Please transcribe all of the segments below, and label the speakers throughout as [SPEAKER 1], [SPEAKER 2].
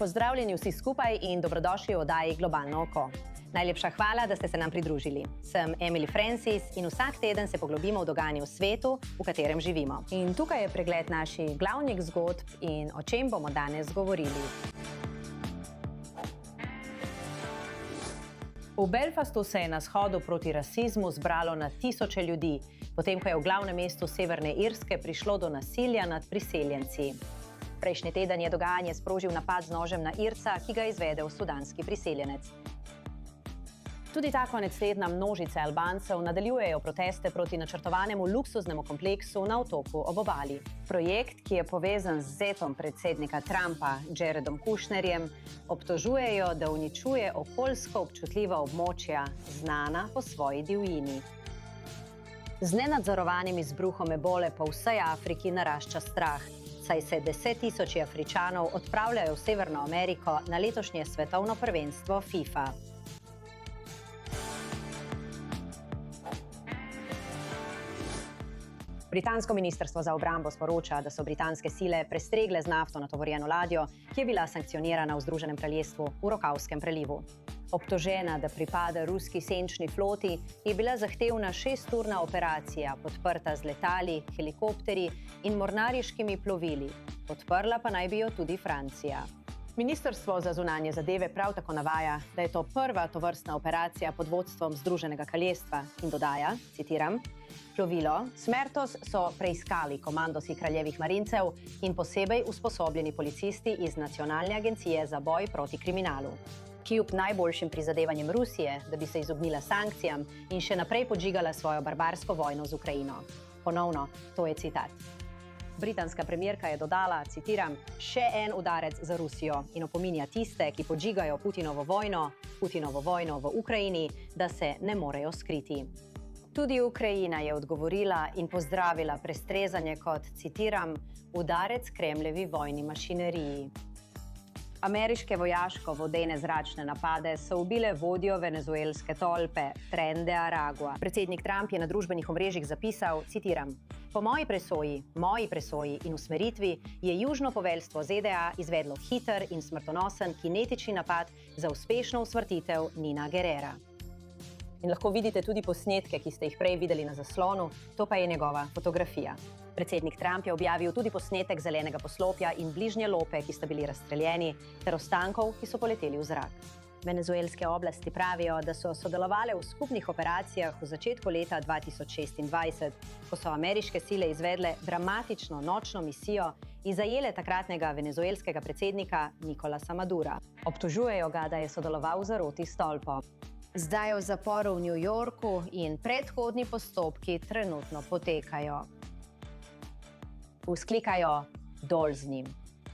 [SPEAKER 1] Pozdravljeni vsi skupaj in dobrodošli v oddaji Globalno oko. Najlepša hvala, da ste se nam pridružili. Sem Emily Francis in vsak teden se poglobimo v dogajanje v svetu, v katerem živimo. In tukaj je pregled naših glavnih zgodb in o čem bomo danes govorili. V Belfastu se je na shodu proti rasizmu zbralo na tisoče ljudi, potem ko je v glavnem mestu Severne Irske prišlo do nasilja nad priseljenci. Prejšnji teden je dogajanje sprožil napad z nožem na Irca, ki ga je izvedel sudanski priseljenec. Tudi ta konec tedna množice Albancev nadaljujejo proteste proti načrtovanemu luksuznemu kompleksu na otoku ob obali. Projekt, ki je povezan z zetom predsednika Trumpa, Jaredom Kushnerjem, obtožujejo, da uničuje okoljsko občutljiva območja, znana po svoji divjini. Z nenadzorovanim izbruhom ebole po vsej Afriki narašča strah, saj se 10.000 Afričanov odpravljajo v Severno Ameriko na letošnje svetovno prvenstvo FIFA. Britansko ministrstvo za obrambo sporoča, da so britanske sile prestregle z nafto natovorjeno ladjo, ki je bila sankcionirana v Združenem kraljestvu v Rokavskem prelivu. Obtožena, da pripada ruski senčni floti, je bila zahtevna 6-urna operacija, podprta z letali, helikopterji in mornariškimi plovili. Podprla pa naj bi jo tudi Francija. Ministrstvo za zunanje zadeve prav tako navaja, da je to prva tovrstna operacija pod vodstvom Združenega kraljestva in dodaja, citiram, plovilo Smertos so preiskali komandosi kraljevih marincev in posebej usposobljeni policisti iz Nacionalne agencije za boj proti kriminalu. Kljub najboljšim prizadevanjem Rusije, da bi se izognila sankcijam in še naprej podžigala svojo barbarsko vojno z Ukrajino. Ponovno, to je citat. Britanska premierka je dodala, citiram, še en udarec za Rusijo in opominja tiste, ki podžigajo Putinovo vojno v Ukrajini, da se ne morejo skriti. Tudi Ukrajina je odgovorila in pozdravila prestrezanje kot, citiram, udarec Kremljevi vojni mašineriji. Ameriške vojaško-vodene zračne napade so ubile vodjo venezuelske tolpe, Tren de Aragua. Predsednik Trump je na družbenih omrežjih zapisal, citiram, po moji presoji in usmeritvi je južno poveljstvo ZDA izvedlo hiter in smrtonosen kinetični napad za uspešno usmrtitev Nina Guerrera. In lahko vidite tudi posnetke, ki ste jih prej videli na zaslonu, to pa je njegova fotografija. Predsednik Trump je objavil tudi posnetek zelenega poslopja in bližnje lope, ki sta bili razstreljeni, ter ostankov, ki so poleteli v zrak. Venezuelske oblasti pravijo, da so sodelovale v skupnih operacijah v začetku leta 2026, ko so ameriške sile izvedle dramatično nočno misijo in zajele takratnega venezuelskega predsednika Nicolasa Madura. Obtožujejo ga, da je sodeloval v zaroti s tolpo. Zdaj je v zaporu v New Yorku in predhodni postopki trenutno potekajo. Vzklikajo dol z njim.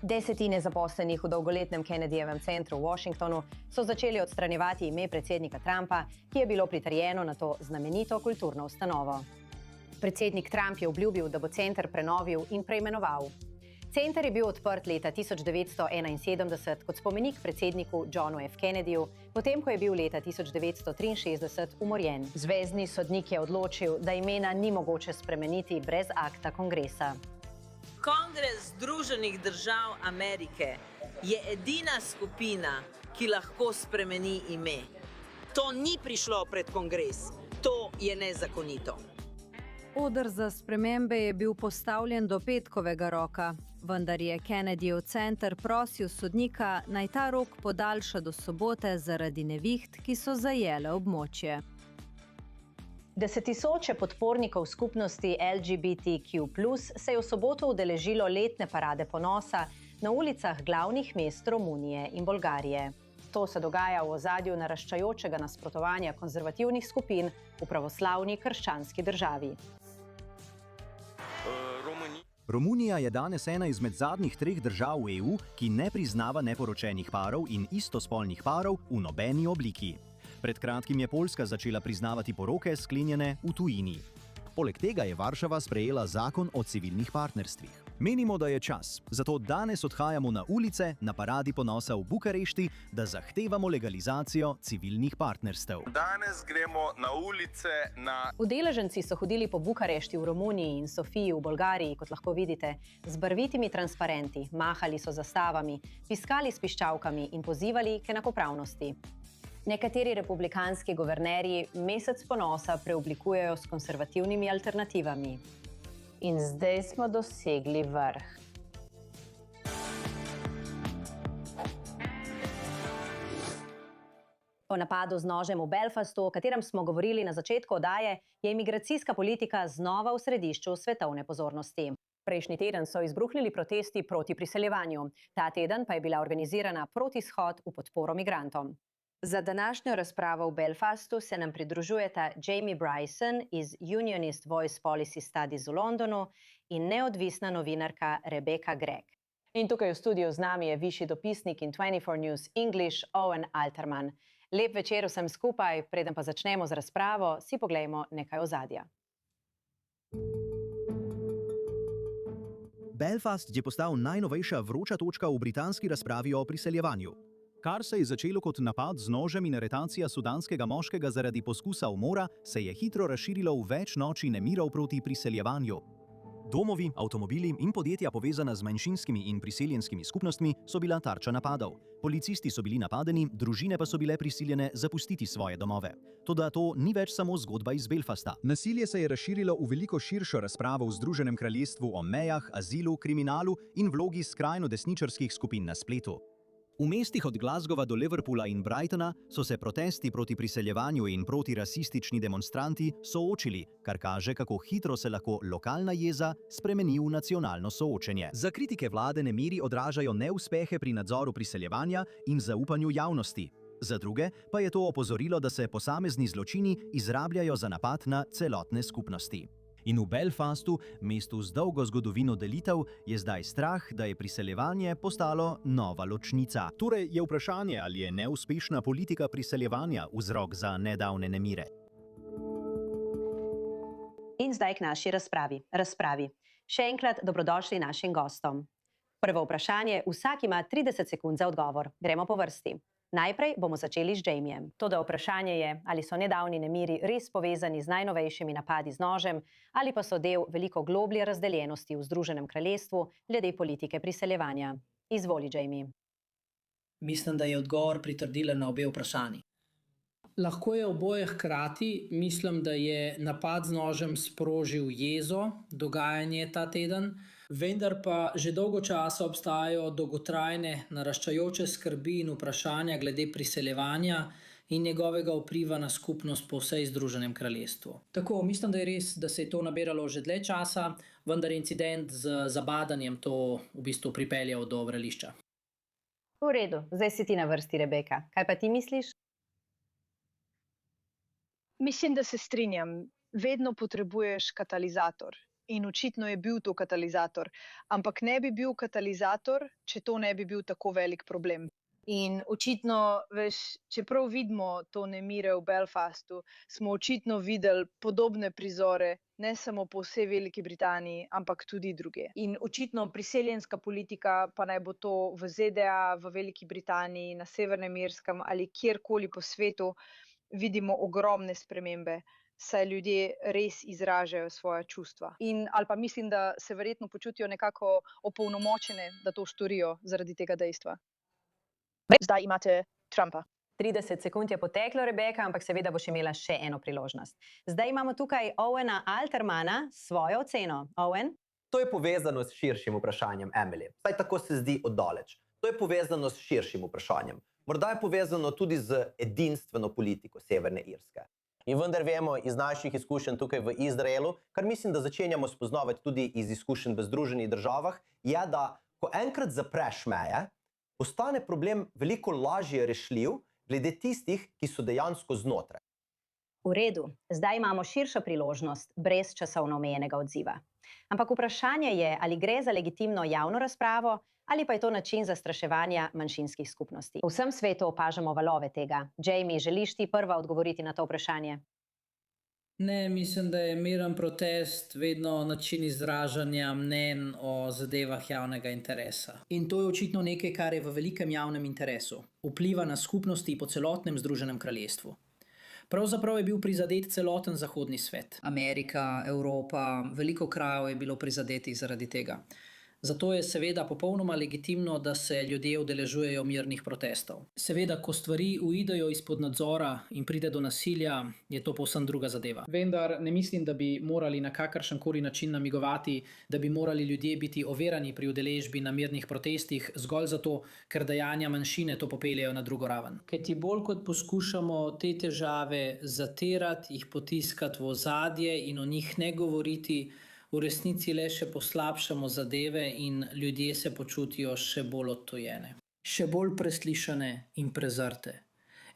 [SPEAKER 1] Desetine zaposlenih v dolgoletnem Kennedyjevem centru v Washingtonu so začeli odstranjevati ime predsednika Trumpa, ki je bilo pritrjeno na to znamenito kulturno ustanovo. Predsednik Trump je obljubil, da bo center prenovil in preimenoval. Center je bil odprt leta 1971 kot spomenik predsedniku Johnu F. Kennedyju, potem ko je bil leta 1963 umorjen. Zvezni sodnik je odločil, da imena ni mogoče spremeniti brez akta kongresa.
[SPEAKER 2] Kongres Združenih držav Amerike je edina skupina, ki lahko spremeni ime. To ni prišlo pred kongres, to je nezakonito.
[SPEAKER 3] Oder za spremembe je bil postavljen do petkovega roka, vendar je Kennedyjev center prosil sodnika, naj ta rok podaljša do sobote zaradi neviht, ki so zajele območje.
[SPEAKER 1] Desettisoče podpornikov skupnosti LGBTQ+ se je v soboto udeležilo letne parade ponosa na ulicah glavnih mest Romunije in Bolgarije. To se dogaja v ozadju naraščajočega nasprotovanja konzervativnih skupin v pravoslavni krščanski državi.
[SPEAKER 4] Romunija je danes ena izmed zadnjih 3 držav v EU, ki ne priznava neporočenih parov in istospolnih parov v nobeni obliki. Pred kratkim je Poljska začela priznavati poroke, sklenjene v tujini. Poleg tega je Varšava sprejela zakon o civilnih partnerstvih. Menimo, da je čas, zato danes odhajamo na ulice na paradi ponosa v Bukarešti, da zahtevamo legalizacijo civilnih partnerstev.
[SPEAKER 5] Danes gremo na ulice na...
[SPEAKER 1] Udeleženci so hodili po Bukarešti v Romuniji in Sofiji v Bolgariji, kot lahko vidite, z barvitimi transparenti, mahali so zastavami, piskali s piščalkami in pozivali k enakopravnosti. Nekateri republikanski guvernerji mesec ponosa preoblikujejo s konservativnimi alternativami. In zdaj smo dosegli vrh. Po napadu z nožem v Belfastu, o katerem smo govorili na začetku oddaje, je imigracijska politika znova v središču svetovne pozornosti. Prejšnji teden so izbruhnili protesti proti priseljevanju. Ta teden pa je bila organizirana protishod v podporo migrantom. Za današnjo razpravo v Belfastu se nam pridružujeta Jamie Bryson iz Unionist Voice Policy Studies v Londonu in neodvisna novinarka Rebecca Gregg. In tukaj v studiu z nami je višji dopisnik in 24 News English Owen Alterman. Lep večer vsem skupaj, preden pa začnemo z razpravo, si poglejmo nekaj ozadja.
[SPEAKER 4] Belfast je postal najnovejša vroča točka v britanski razpravi o priseljevanju. Kar se je začelo kot napad z nožem in aretacija sudanskega moškega zaradi poskusa umora, se je hitro razširilo v več noči nemirov proti priseljevanju. Domovi, avtomobili in podjetja povezana z manjšinskimi in priseljenskimi skupnostmi so bila tarča napadov. Policisti so bili napadeni, družine pa so bile prisiljene zapustiti svoje domove. Toda to ni več samo zgodba iz Belfasta. Nasilje se je razširilo v veliko širšo razpravo v Združenem kraljestvu o mejah, azilu, kriminalu in vlogi skrajno desničarskih skupin na spletu. V mestih od Glasgowa do Liverpoola in Brightona so se protesti proti priseljevanju in protirasistični demonstranti soočili, kar kaže, kako hitro se lahko lokalna jeza spremeni v nacionalno soočenje. Za kritike vlade nemiri odražajo neuspehe pri nadzoru priseljevanja in zaupanju javnosti. Za druge pa je to opozorilo, da se posamezni zločini izrabljajo za napad na celotne skupnosti. In v Belfastu, mestu z dolgo zgodovino delitev, je zdaj strah, da je priseljevanje postalo nova ločnica. Torej je vprašanje, ali je neuspešna politika priseljevanja vzrok za nedavne nemire. In zdaj k naši razpravi. Še enkrat dobrodošli našim gostom. Prvo vprašanje, vsak ima 30 sekund za odgovor. Gremo po vrsti. Najprej bomo začeli z Jamiem. Toda vprašanje je, ali so nedavni nemiri res povezani z najnovejšimi napadi z nožem, ali pa so del veliko globlje razdeljenosti v Združenem kraljestvu glede politike priseljevanja. Izvoli, Jamie.
[SPEAKER 6] Mislim, da je odgovor pritrdilen na obe vprašanji. Lahko je oboje hkrati. Mislim, da je napad z nožem sprožil jezo, dogajanje ta teden, vendar pa že dolgo časa obstajajo dolgotrajne naraščajoče skrbi in vprašanja glede priseljevanja in njegovega vpliva na skupnost po vsej Združenem kraljestvu. Tako, mislim, da je res, da se je to nabiralo že dlje časa, vendar je incident z zabadanjem to v bistvu pripeljal do vrelišča.
[SPEAKER 1] V redu, zdaj si ti na vrsti, Rebeka. Kaj pa ti misliš?
[SPEAKER 7] Mislim, da se strinjam. Vedno potrebuješ katalizator. In očitno je bil to katalizator. Ampak ne bi bil katalizator, če to ne bi bil tako velik problem. In očitno, čeprav vidimo to nemire v Belfastu, smo očitno videli podobne prizore, ne samo po vsej Veliki Britaniji, ampak tudi druge. In očitno priseljenska politika, pa naj bo to v ZDA, v Veliki Britaniji, na Severnem Irskem ali kjerkoli po svetu, vidimo ogromne spremembe, saj ljudje res izražajo svoja čustva. Ali pa mislim, da se verjetno počutijo nekako opolnomočene, da to storijo zaradi tega dejstva. Zdaj imate Trumpa.
[SPEAKER 1] 30 sekund je poteklo, Rebeka, ampak seveda boš imela še eno priložnost. Zdaj imamo tukaj Owena Altermana s svojo oceno. Owen?
[SPEAKER 8] To je povezano s širšim vprašanjem, Emily. Saj tako se zdi oddaleč. To je povezano s širšim vprašanjem. Morda je povezano tudi z edinstveno politiko Severne Irske. In vendar vemo iz naših izkušenj tukaj v Izraelu, kar mislim, da začenjamo spoznavati tudi iz izkušenj v Združenih državah, je, da ko enkrat zapreš meje, postane problem veliko lažje rešljiv glede tistih, ki so dejansko znotraj.
[SPEAKER 1] V redu, zdaj imamo širšo priložnost, brez časovno omejenega odziva. Ampak vprašanje je, ali gre za legitimno javno razpravo, ali pa je to način zastraševanja manjšinskih skupnosti. V vsem svetu opažamo valove tega. Jamie, želiš ti prva odgovoriti na to vprašanje?
[SPEAKER 6] Ne, mislim, da je miren protest vedno način izražanja mnenj o zadevah javnega interesa. In to je očitno nekaj, kar je v velikem javnem interesu. Vpliva na skupnosti po celotnem Združenem kraljestvu. Pravzaprav je bil prizadet celoten zahodni svet. Amerika, Evropa, veliko krajev je bilo prizadetih zaradi tega. Zato je seveda popolnoma legitimno, da se ljudje udeležujejo mirnih protestov. Seveda, ko stvari uidejo izpod nadzora in pride do nasilja, je to povsem druga zadeva. Vendar ne mislim, da bi morali na kakršenkoli način namigovati, da bi morali ljudje biti overani pri udeležbi na mirnih protestih zgolj zato, ker dejanja manjšine to popeljejo na drugo raven. Kajti bolj kot poskušamo te težave zatirati, jih potiskati v ozadje in o njih ne govoriti, v resnici le še poslabšamo zadeve in ljudje se počutijo še bolj odtujene, še bolj preslišane in prezrte.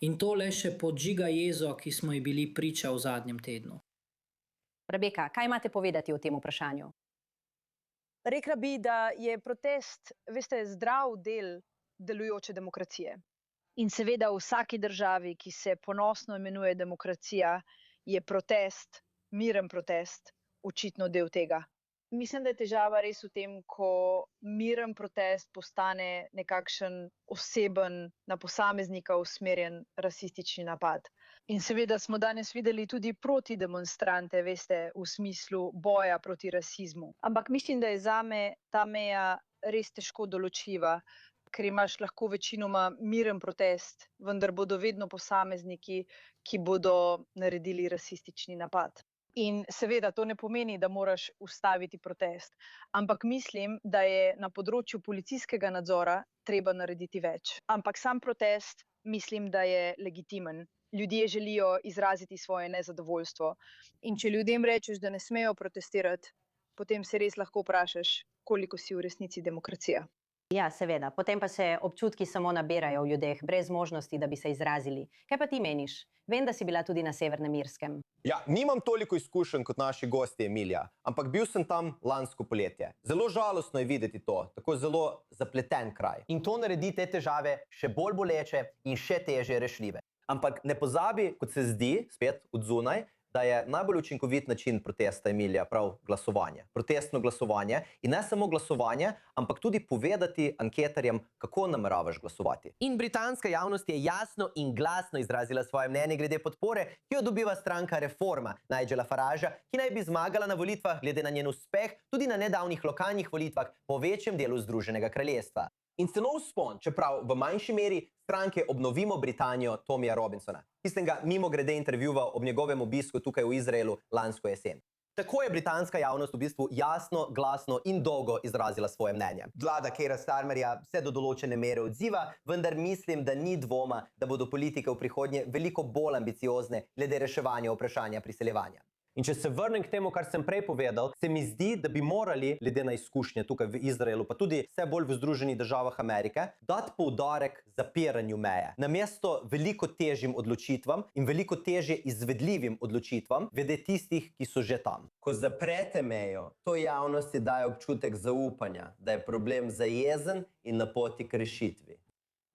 [SPEAKER 6] In to le še podžiga jezo, ki smo ji bili priča v zadnjem tednu.
[SPEAKER 1] Rebeka, kaj imate povedati o tem vprašanju?
[SPEAKER 7] Rekla bi, da je protest, veste, zdrav del delujoče demokracije. In seveda v vsaki državi, ki se ponosno imenuje demokracija, je protest, miren protest, očitno del tega. Mislim, da je težava res v tem, ko miren protest postane nekakšen oseben, na posameznika usmerjen rasistični napad. In seveda smo danes videli tudi protidemonstrante, veste, v smislu boja proti rasizmu. Ampak mislim, da je zame ta meja res težko določljiva, ker imaš lahko večinoma miren protest, vendar bodo vedno posamezniki, ki bodo naredili rasistični napad. In seveda to ne pomeni, da moraš ustaviti protest, ampak mislim, da je na področju policijskega nadzora treba narediti več. Ampak sam protest mislim, da je legitimen. Ljudje želijo izraziti svoje nezadovoljstvo. In če ljudem rečeš, da ne smejo protestirati, potem se res lahko vprašaš, koliko si v resnici demokracija.
[SPEAKER 1] Ja, seveda. Potem pa se občutki samo nabirajo v ljudeh, brez možnosti, da bi se izrazili. Kaj pa ti meniš? Vem, da si bila tudi na Severnem Irskem.
[SPEAKER 8] Ja, nimam toliko izkušenj kot naši gosti Emilija, ampak bil sem tam lansko poletje. Zelo žalostno je videti to, tako zelo zapleten kraj. In to naredi te težave še bolj boleče in še težje rešljive. Ampak ne pozabi, kot se zdi, spet od zunaj, da je najbolj učinkovit način protesta Emilija prav glasovanje. Protestno glasovanje in ne samo glasovanje, ampak tudi povedati anketarjem, kako nameravaš glasovati. In britanska javnost je jasno in glasno izrazila svoje mnenje glede podpore, ki jo dobiva stranka Reforma Nigela Faragea, ki naj bi zmagala na volitvah glede na njen uspeh tudi na nedavnih lokalnih volitvah po večjem delu Združenega kraljestva. In celo vzpon, čeprav v manjši meri, stranke Obnovimo Britanijo Tomija Robinsona, ki sem ga mimogrede intervjuval ob njegovem obisku tukaj v Izraelu lansko jesen. Tako je britanska javnost v bistvu jasno, glasno in dolgo izrazila svoje mnenje. Vlada Keira Starmerja se do določene mere odziva, vendar mislim, da ni dvoma, da bodo politike v prihodnje veliko bolj ambiciozne glede reševanja vprašanja priseljevanja. In če se vrnem k temu, kar sem prej povedal, se mi zdi, da bi morali, glede na izkušnje tukaj v Izraelu, pa tudi vse bolj v Združenih državah Amerike, dati poudarek zapiranju meje. Namesto veliko težjim odločitvam in veliko težje izvedljivim odločitvam, glede tistih, ki so že tam. Ko zaprete mejo, to javnosti daje občutek zaupanja, da je problem zajezen in na poti k rešitvi.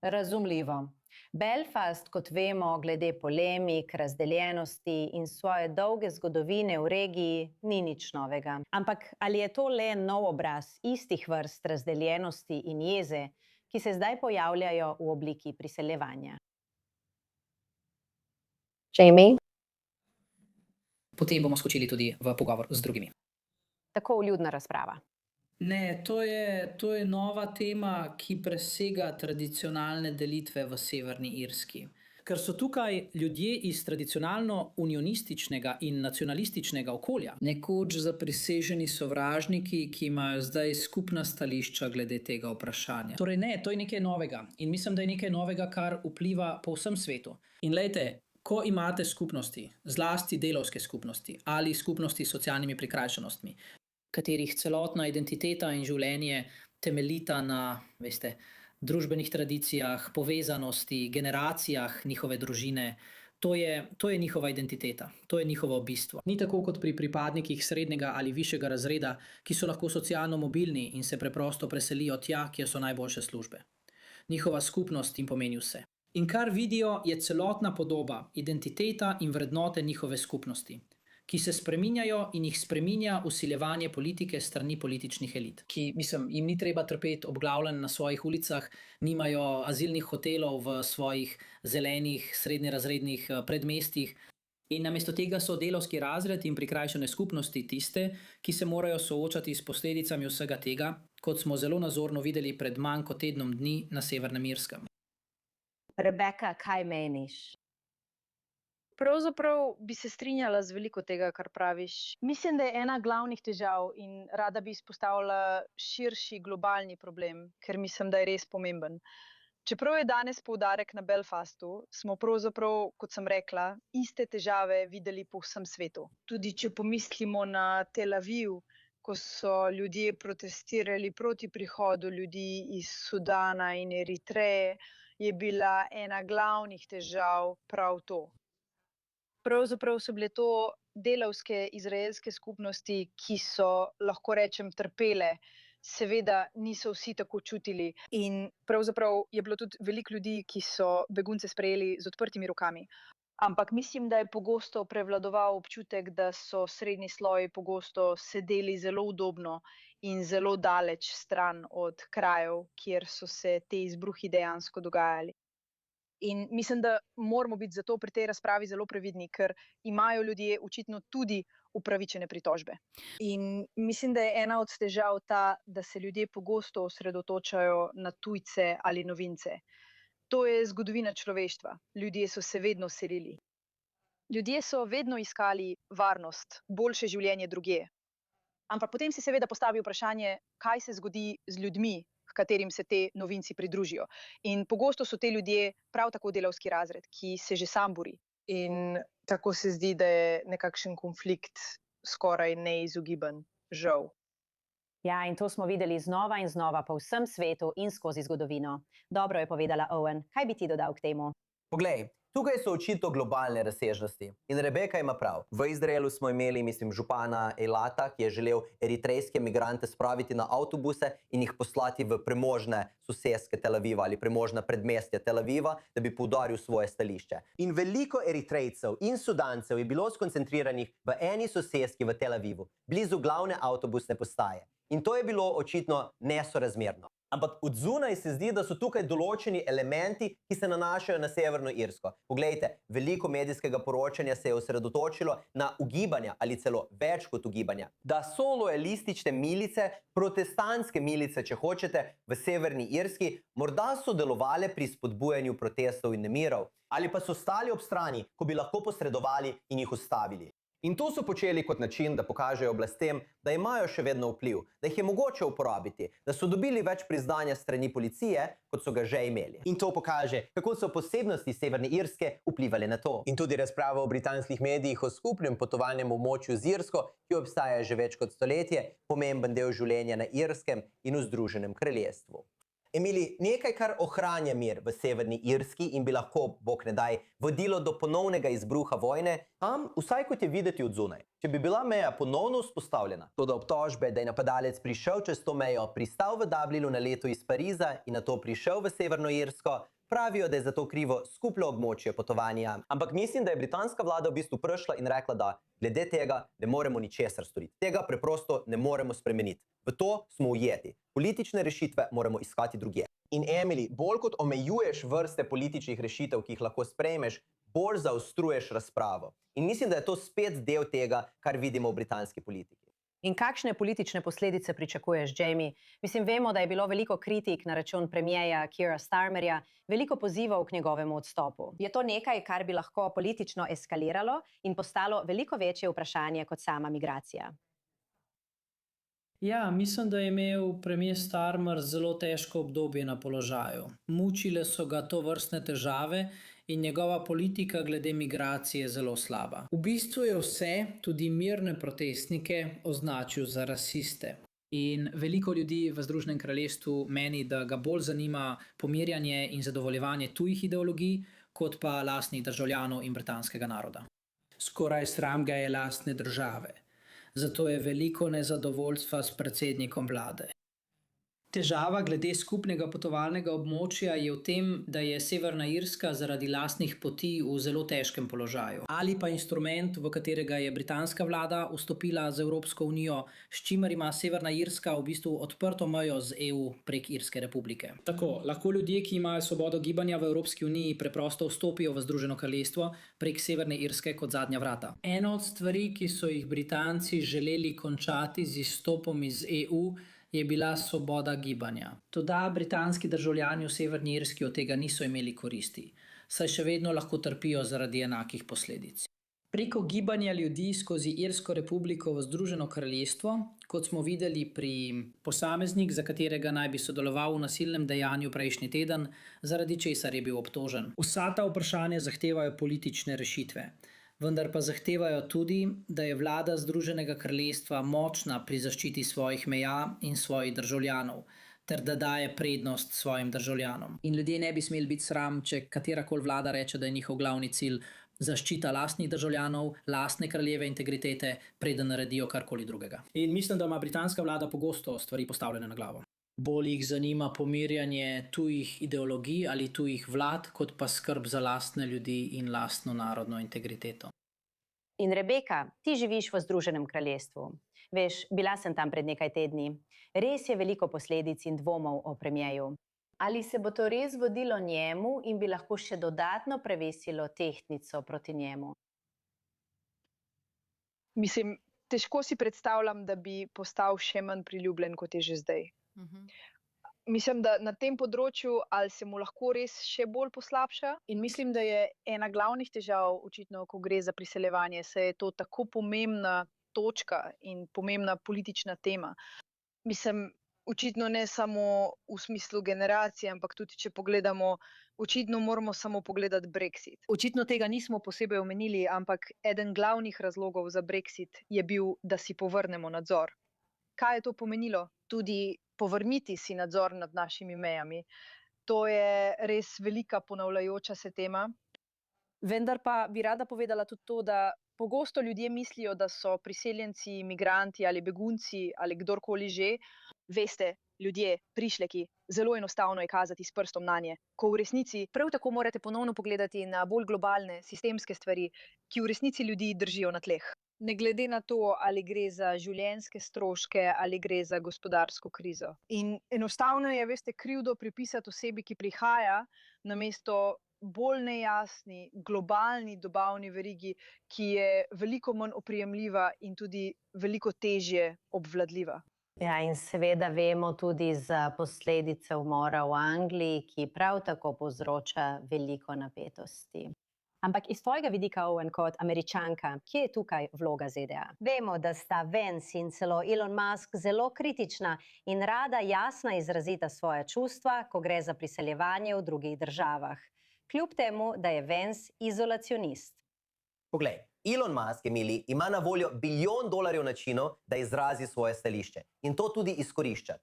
[SPEAKER 1] Razumljivo. Belfast, kot vemo, glede polemik, razdeljenosti in svoje dolge zgodovine v regiji, ni nič novega. Ampak ali je to le nov obraz istih vrst razdeljenosti in jeze, ki se zdaj pojavljajo v obliki priseljevanja? Jamie?
[SPEAKER 6] Potem bomo skočili tudi v pogovor z drugimi.
[SPEAKER 1] Tako vljudna razprava.
[SPEAKER 6] Ne, to je nova tema, ki presega tradicionalne delitve v Severni Irski. Ker so tukaj ljudje iz tradicionalno unionističnega in nacionalističnega okolja, nekoč zapriseženi sovražniki, ki imajo zdaj skupna stališča glede tega vprašanja. Torej ne, to je nekaj novega in mislim, da je nekaj novega, kar vpliva po vsem svetu. In lejte, ko imate skupnosti, zlasti delavske skupnosti ali skupnosti s socialnimi prikrajšanostmi, katerih celotna identiteta in življenje temeljita na, veste, družbenih tradicijah, povezanosti, generacijah njihove družine. To je njihova identiteta, to je njihovo bistvo. Ni tako kot pri pripadnikih srednjega ali višjega razreda, ki so lahko socialno mobilni in se preprosto preselijo tja, kjer so najboljše službe. Njihova skupnost jim pomeni vse. In kar vidijo, je celotna podoba, identiteta in vrednote njihove skupnosti. ki se spreminjajo in jih spreminja vsiljevanje politike strani političnih elit. Jim ni treba trpeti obglavljen na svojih ulicah, nimajo azilnih hotelov v svojih zelenih, srednjerazrednih predmestjih. In namesto tega so delavski razred in prikrajšane skupnosti tiste, ki se morajo soočati s posledicami vsega tega, kot smo zelo nazorno videli pred manj kot tednom dni na Severnem Irskem.
[SPEAKER 1] Rebeka, kaj meniš?
[SPEAKER 7] Pravzaprav bi se strinjala z veliko tega, kar praviš. Mislim, da je ena glavnih težav in rada bi izpostavila širši globalni problem, ker mislim, da je res pomemben. Čeprav je danes poudarek na Belfastu, smo pravzaprav, kot sem rekla, iste težave videli po vsem svetu. Tudi če pomislimo na Tel Aviv, ko so ljudje protestirali proti prihodu ljudi iz Sudana in Eritreje, je bila ena glavnih težav prav to. Pravzaprav so bile to delavske izraelske skupnosti, ki so, lahko rečem, trpele. Seveda niso vsi tako čutili in pravzaprav je bilo tudi veliko ljudi, ki so begunce sprejeli z odprtimi rokami. Ampak mislim, da je pogosto prevladoval občutek, da so srednji sloji pogosto sedeli zelo udobno in zelo daleč stran od krajev, kjer so se te izbruhi dejansko dogajali. In mislim, da moramo biti zato pri tej razpravi zelo previdni, ker imajo ljudje očitno tudi upravičene pritožbe. In mislim, da je ena od težav ta, da se ljudje pogosto osredotočajo na tujce ali novince. To je zgodovina človeštva. Ljudje so se vedno selili. Ljudje so vedno iskali varnost, boljše življenje drugje. Ampak potem se seveda postavi vprašanje, kaj se zgodi z ljudmi, katerim se te novinci pridružijo. In pogosto so te ljudje prav tako delavski razred, ki se že sam bori. In tako se zdi, da je nekakšen konflikt skoraj neizogiben, žal.
[SPEAKER 1] Ja, in to smo videli znova in znova po vsem svetu in skozi zgodovino. Dobro je povedala Owen. Kaj bi ti dodal k temu?
[SPEAKER 8] Poglej, tukaj so očitno globalne razsežnosti. In Rebeka ima prav. V Izraelu smo imeli, župana Eilata, ki je želel eritrejske migrante spraviti na avtobuse in jih poslati v premožne soseske Tel Aviva ali premožna predmestja Tel Aviva, da bi poudaril svoje stališče. In veliko Eritrejcev in Sudancev je bilo skoncentriranih v eni soseski v Tel Avivu, blizu glavne avtobusne postaje. In to je bilo očitno nesorazmerno. Ampak od zunaj se zdi, da so tukaj določeni elementi, ki se nanašajo na Severno Irsko. Poglejte, veliko medijskega poročanja se je osredotočilo na ugibanja ali celo več kot ugibanja, da so lojalistične milice, protestantske milice, če hočete, v Severni Irski morda sodelovale pri spodbujanju protestov in nemirov, ali pa so stali ob strani, ko bi lahko posredovali in jih ustavili. In to so počeli kot način, da pokažejo oblastem, da imajo še vedno vpliv, da jih je mogoče uporabiti, da so dobili več priznanja strani policije, kot so ga že imeli. In to pokaže, kako so posebnosti Severne Irske vplivali na to. In tudi razprava v britanskih medijih o skupnem potovalnem območju z Irsko, ki obstaja že več kot stoletje, pomemben del življenja na Irskem in v Združenem kraljestvu. Emili, nekaj, kar ohranja mir v Severni Irski in bi lahko, bog ne daj, vodilo do ponovnega izbruha vojne, vsaj kot je videti od zunaj. Če bi bila meja ponovno vzpostavljena, toda obtožbe, da je napadalec prišel čez to mejo, pristal v Dublinu na letu iz Pariza in nato prišel v Severno Irsko, pravijo, da je za to krivo skupno območje potovanja. Ampak mislim, da je britanska vlada v bistvu prišla in rekla, da glede tega ne moremo ničesar storiti. Tega preprosto ne moremo spremeniti. V to smo ujeti. Politične rešitve moramo iskati drugje. In Emily, bolj kot omejuješ vrste političnih rešitev, ki jih lahko sprejmeš, bolj zaostruješ razpravo. In mislim, da je to spet del tega, kar vidimo v britanski politiki.
[SPEAKER 1] In kakšne politične posledice pričakuješ, Jamie? Vemo, da je bilo veliko kritik na račun premierja Keira Starmerja, veliko pozivov k njegovemu odstopu. Je to nekaj, kar bi lahko politično eskaliralo in postalo veliko večje vprašanje kot sama migracija?
[SPEAKER 6] Ja, mislim, da je imel premier Starmer zelo težko obdobje na položaju. Mučile so ga tovrstne težave in njegova politika glede migracije zelo slaba. V bistvu je vse, tudi mirne protestnike, označil za rasiste. In veliko ljudi v Združenem kraljestvu meni, da ga bolj zanima pomirjanje in zadovoljevanje tujih ideologij, kot pa lastnih državljanov in britanskega naroda. Skoraj sram ga je lastne države. Zato je veliko nezadovoljstva s predsednikom vlade. Težava glede skupnega potovalnega območja je v tem, da je Severna Irska zaradi lastnih poti v zelo težkem položaju. Ali pa instrument, v katerega je britanska vlada vstopila z Evropsko unijo, s čimer ima Severna Irska v bistvu odprto mejo z EU prek Irske republike. Tako, lahko ljudje, ki imajo svobodo gibanja v Evropski uniji, preprosto vstopijo v Združeno kraljestvo prek Severne Irske kot zadnja vrata. Ena od stvari, ki so jih Britanci želeli končati z izstopom iz EU, je bila svoboda gibanja. Toda britanski državljani v Severni Irski od tega niso imeli koristi, saj še vedno lahko trpijo zaradi enakih posledic. Preko gibanja ljudi skozi Irsko republiko v Združeno kraljestvo, kot smo videli pri posameznik, za katerega naj bi sodeloval v nasilnem dejanju prejšnji teden, zaradi česar je bil obtožen. Vsa ta vprašanja zahtevajo politične rešitve. Vendar pa zahtevajo tudi, da je vlada Združenega kraljestva močna pri zaščiti svojih meja in svojih državljanov, ter da daje prednost svojim državljanom. In ljudje ne bi smeli biti sram, če katerakoli vlada reče, da je njihov glavni cilj zaščita lastnih državljanov, lastne kraljeve integritete, preden naredijo karkoli drugega. In mislim, da ima britanska vlada pogosto stvari postavljene na glavo. Bolj jih zanima pomirjanje tujih ideologij ali tujih vlad, kot pa skrb za lastne ljudi in lastno narodno integriteto.
[SPEAKER 1] In Rebeka, ti živiš v Združenem kraljestvu. Veš, bila sem tam pred nekaj tedni. Res je veliko posledic in dvomov o premierju. Ali se bo to res zgodilo njemu in bi lahko še dodatno prevesilo tehtnico proti njemu?
[SPEAKER 7] Mislim, težko si predstavljam, da bi postal še manj priljubljen, kot je že zdaj. Mislim, da na tem področju ali se mu lahko res še bolj poslabša, in mislim, da je ena glavnih težav očitno, ko gre za priseljevanje, saj je to tako pomembna točka in pomembna politična tema. Mislim, očitno ne samo v smislu generacije, ampak tudi, če pogledamo, očitno moramo samo pogledati Brexit. Očitno tega nismo posebej omenili, ampak eden glavnih razlogov za Brexit je bil, da si povrnemo nadzor. Kaj je to pomenilo? Tudi povrniti si nadzor nad našimi mejami. To je res velika ponavljajoča se tema. Vendar pa bi rada povedala tudi to, da pogosto ljudje mislijo, da so priseljenci, migranti ali begunci ali kdorkoli že. Veste, ljudje, prišleki, zelo enostavno je kazati s prstom nanje, ko v resnici prav tako morate ponovno pogledati na bolj globalne, sistemske stvari, ki v resnici ljudi držijo na tleh. Ne glede na to, ali gre za življenjske stroške ali gre za gospodarsko krizo. In enostavno je, veste, krivdo pripisati osebi, ki prihaja, namesto bolj nejasni, globalni dobavni verigi, ki je veliko manj oprijemljiva in tudi veliko težje obvladljiva.
[SPEAKER 1] Ja, in seveda vemo tudi za posledice umora v Angliji, ki prav tako povzroča veliko napetosti. Ampak iz tvojega vidika, Owen, kot Američanka, kje je tukaj vloga ZDA? Vemo, da sta Vance in celo Elon Musk zelo kritična in rada jasno izrazita svoja čustva, ko gre za priseljevanje v drugih državah. Kljub temu, da je Vance izolacionist.
[SPEAKER 8] Poglej, Elon Musk, Emily, ima na voljo $1 bilijon načinov, da izrazi svoje stališče. In to tudi izkorišča.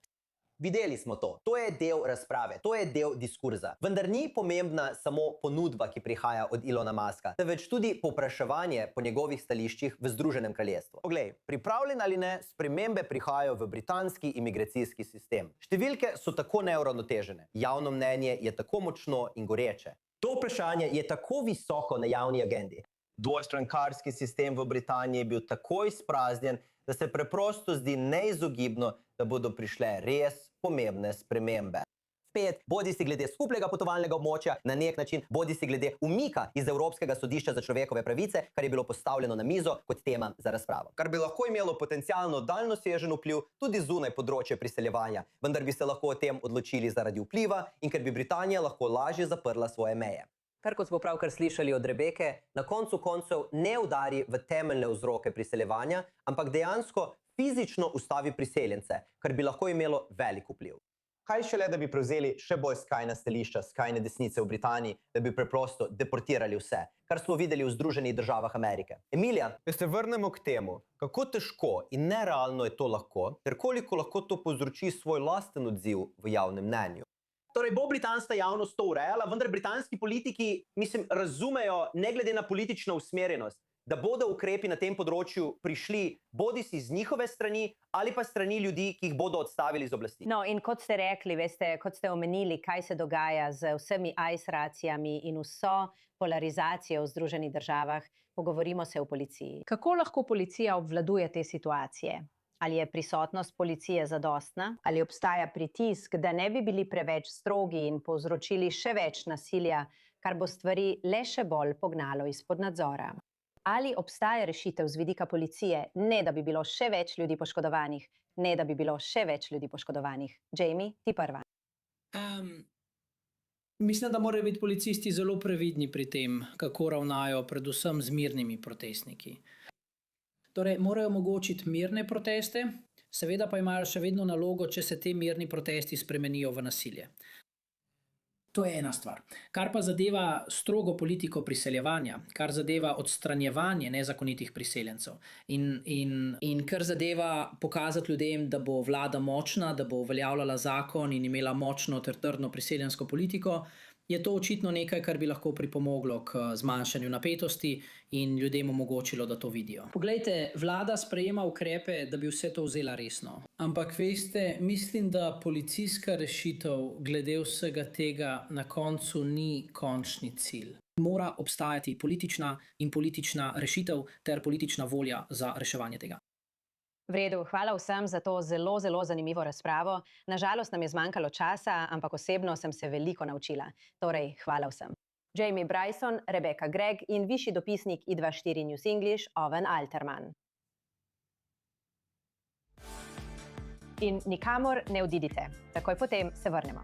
[SPEAKER 8] Videli smo to. To je del razprave, to je del diskurza. Vendar ni pomembna samo ponudba, ki prihaja od Elona Muska, temveč tudi povpraševanje po njegovih stališčih v Združenem kraljestvu. Poglej, pripravljen ali ne, spremembe prihajajo v britanski imigracijski sistem. Številke so tako neuravnotežene, javno mnenje je tako močno in goreče. To vprašanje je tako visoko na javni agendi. Dvostrankarski sistem v Britaniji je bil tako izpraznjen, da se preprosto zdi neizogibno, da bodo prišle res pomembne spremembe. Spet, bodi si glede skupnega potovalnega območja na nek način, bodi si glede umika iz Evropskega sodišča za človekove pravice, kar je bilo postavljeno na mizo kot tema za razpravo. Kar bi lahko imelo potencialno daljnosežen vpliv tudi zunaj področja priseljevanja, vendar bi se lahko o tem odločili zaradi vpliva in ker bi Britanija lahko lažje zaprla svoje meje. Kar, kot smo pravkar slišali od Rebeke, na koncu koncev ne udari v temeljne vzroke priseljevanja, ampak dejansko fizično ustavi priseljence, kar bi lahko imelo velik vpliv. Kaj šele, da bi prevzeli še bolj skrajna stališča skrajne desnice v Britaniji, da bi preprosto deportirali vse, kar smo videli v Združenih državah Amerike. Emilija, da se vrnemo k temu, kako težko in nerealno je to lahko, ter koliko lahko to povzroči svoj lasten odziv v javnem mnenju. Torej, bo britanska javnost to urejala, vendar britanski politiki, razumejo, ne glede na politično usmerjenost, da bodo ukrepi na tem področju prišli bodisi z njihove strani ali pa strani ljudi, ki jih bodo odstavili z oblasti.
[SPEAKER 1] No, in kot ste rekli, veste, kot ste omenili, kaj se dogaja z vsemi ICE racijami in vso polarizacijo v Združenih državah, pogovorimo se o policiji. Kako lahko policija obvladuje te situacije? Ali je prisotnost policije zadostna? Ali obstaja pritisk, da ne bi bili preveč strogi in povzročili še več nasilja, kar bo stvari le še bolj pognalo izpod nadzora? Ali obstaja rešitev z vidika policije, ne da bi bilo še več ljudi poškodovanih, ne da bi bilo še več ljudi poškodovanih? Jamie, ti prva.
[SPEAKER 6] Mislim, da morajo biti policisti zelo previdni pri tem, kako ravnajo predvsem z mirnimi protestniki. Torej, morajo omogočiti mirne proteste, seveda pa imajo še vedno nalogo, če se te mirni protesti spremenijo v nasilje. To je ena stvar. Kar pa zadeva strogo politiko priseljevanja, kar zadeva odstranjevanje nezakonitih priseljencev in kar zadeva pokazati ljudem, da bo vlada močna, da bo uveljavljala zakon in imela močno ter trdno priseljensko politiko, je to očitno nekaj, kar bi lahko pripomoglo k zmanjšanju napetosti in ljudem omogočilo, da to vidijo. Poglejte, vlada sprejema ukrepe, da bi vse to vzela resno. Ampak veste, mislim, da policijska rešitev glede vsega tega na koncu ni končni cilj. Mora obstajati politična rešitev ter politična volja za reševanje tega.
[SPEAKER 1] V redu, hvala vsem za to zelo, zelo zanimivo razpravo. Nažalost nam je zmanjkalo časa, ampak osebno sem se veliko naučila. Torej, hvala vsem. Jamie Bryson, Rebecca Gregg in višji dopisnik I24 News English, Owen Alterman. In nikamor ne odidite. Takoj potem se vrnemo.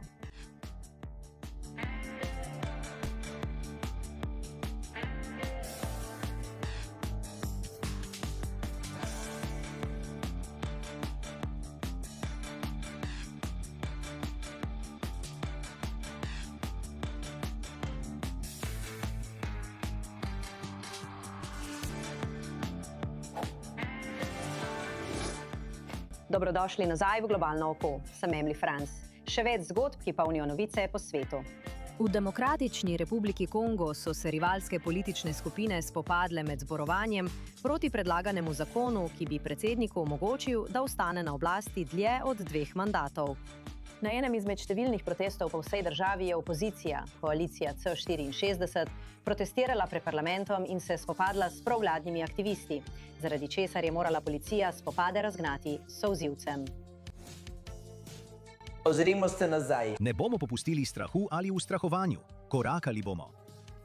[SPEAKER 1] Dobrodošli nazaj v Globalno oko. Sem Emily Franc. Še več zgodb, ki polnijo novice po svetu.
[SPEAKER 3] V Demokratični republiki Kongo so se rivalske politične skupine spopadle med zborovanjem proti predlaganemu zakonu, ki bi predsedniku omogočil, da ostane na oblasti dlje od 2 mandatov. Na enem izmed številnih protestov po vsej državi je opozicija, koalicija C64, protestirala pred parlamentom in se spopadla s provladnimi aktivisti, zaradi česar je morala policija spopade razgnati s solzivcem.
[SPEAKER 8] Ozrimo se nazaj.
[SPEAKER 4] Ne bomo popustili strahu ali ustrahovanju, korakali bomo.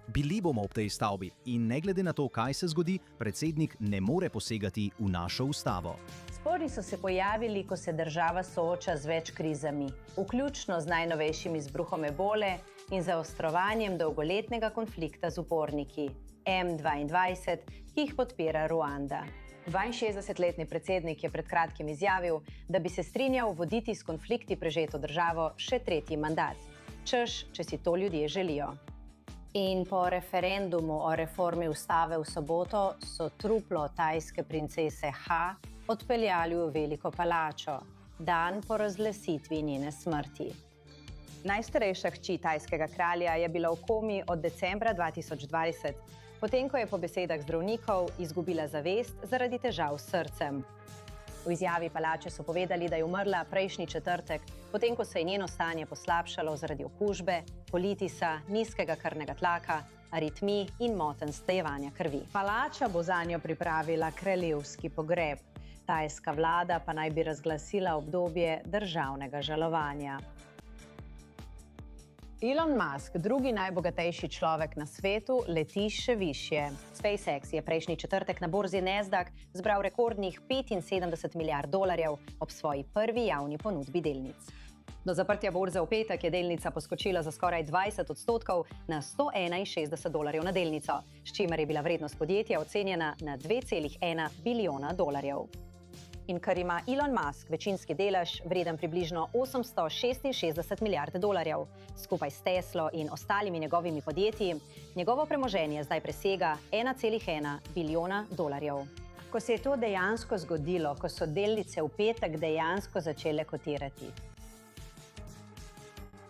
[SPEAKER 4] Bili bomo ob tej stavbi in ne glede na to, kaj se zgodi, predsednik ne more posegati v našo ustavo.
[SPEAKER 1] Spori so se pojavili, ko se država sooča z več krizami, vključno z najnovejšim izbruhom ebole in zaostrovanjem dolgoletnega konflikta z uporniki M22, ki jih podpira Ruanda. 62-letni predsednik je pred kratkim izjavil, da bi se strinjal voditi s konflikti prežeto državo še 3. mandat. Češ, če si to ljudje želijo. In po referendumu o reformi ustave v soboto so truplo tajske princese Ha odpeljali v Veliko palačo, dan po razglasitvi njene smrti. Najstarejša hči tajskega kralja je bila v komi od decembra 2020, potem ko je po besedah zdravnikov izgubila zavest zaradi težav s srcem. V izjavi palače so povedali, da je umrla prejšnji četrtek, potem ko se je njeno stanje poslabšalo zaradi okužbe, kolitisa, nizkega krvnega tlaka, aritmij in motenj stejevanja krvi. Palača bo zanjo pripravila kraljevski pogreb. Tajska vlada pa naj bi razglasila obdobje državnega žalovanja. Elon Musk, drugi najbogatejši človek na svetu, leti še višje. SpaceX je prejšnji četrtek na borzi Nasdaq zbral rekordnih $75 milijard ob svoji prvi javni ponudbi delnic. Do zaprtja borze v petek je delnica poskočila za skoraj 20% na $161 na delnico, s čimer je bila vrednost podjetja ocenjena na $2,1 bilijona. In ker ima Elon Musk večinski delež vreden približno $866 milijard, skupaj s Teslo in ostalimi njegovimi podjetji, njegovo premoženje zdaj presega $1,1 bilijona. Ko se je to dejansko zgodilo, ko so delnice v petek dejansko začele kotirati.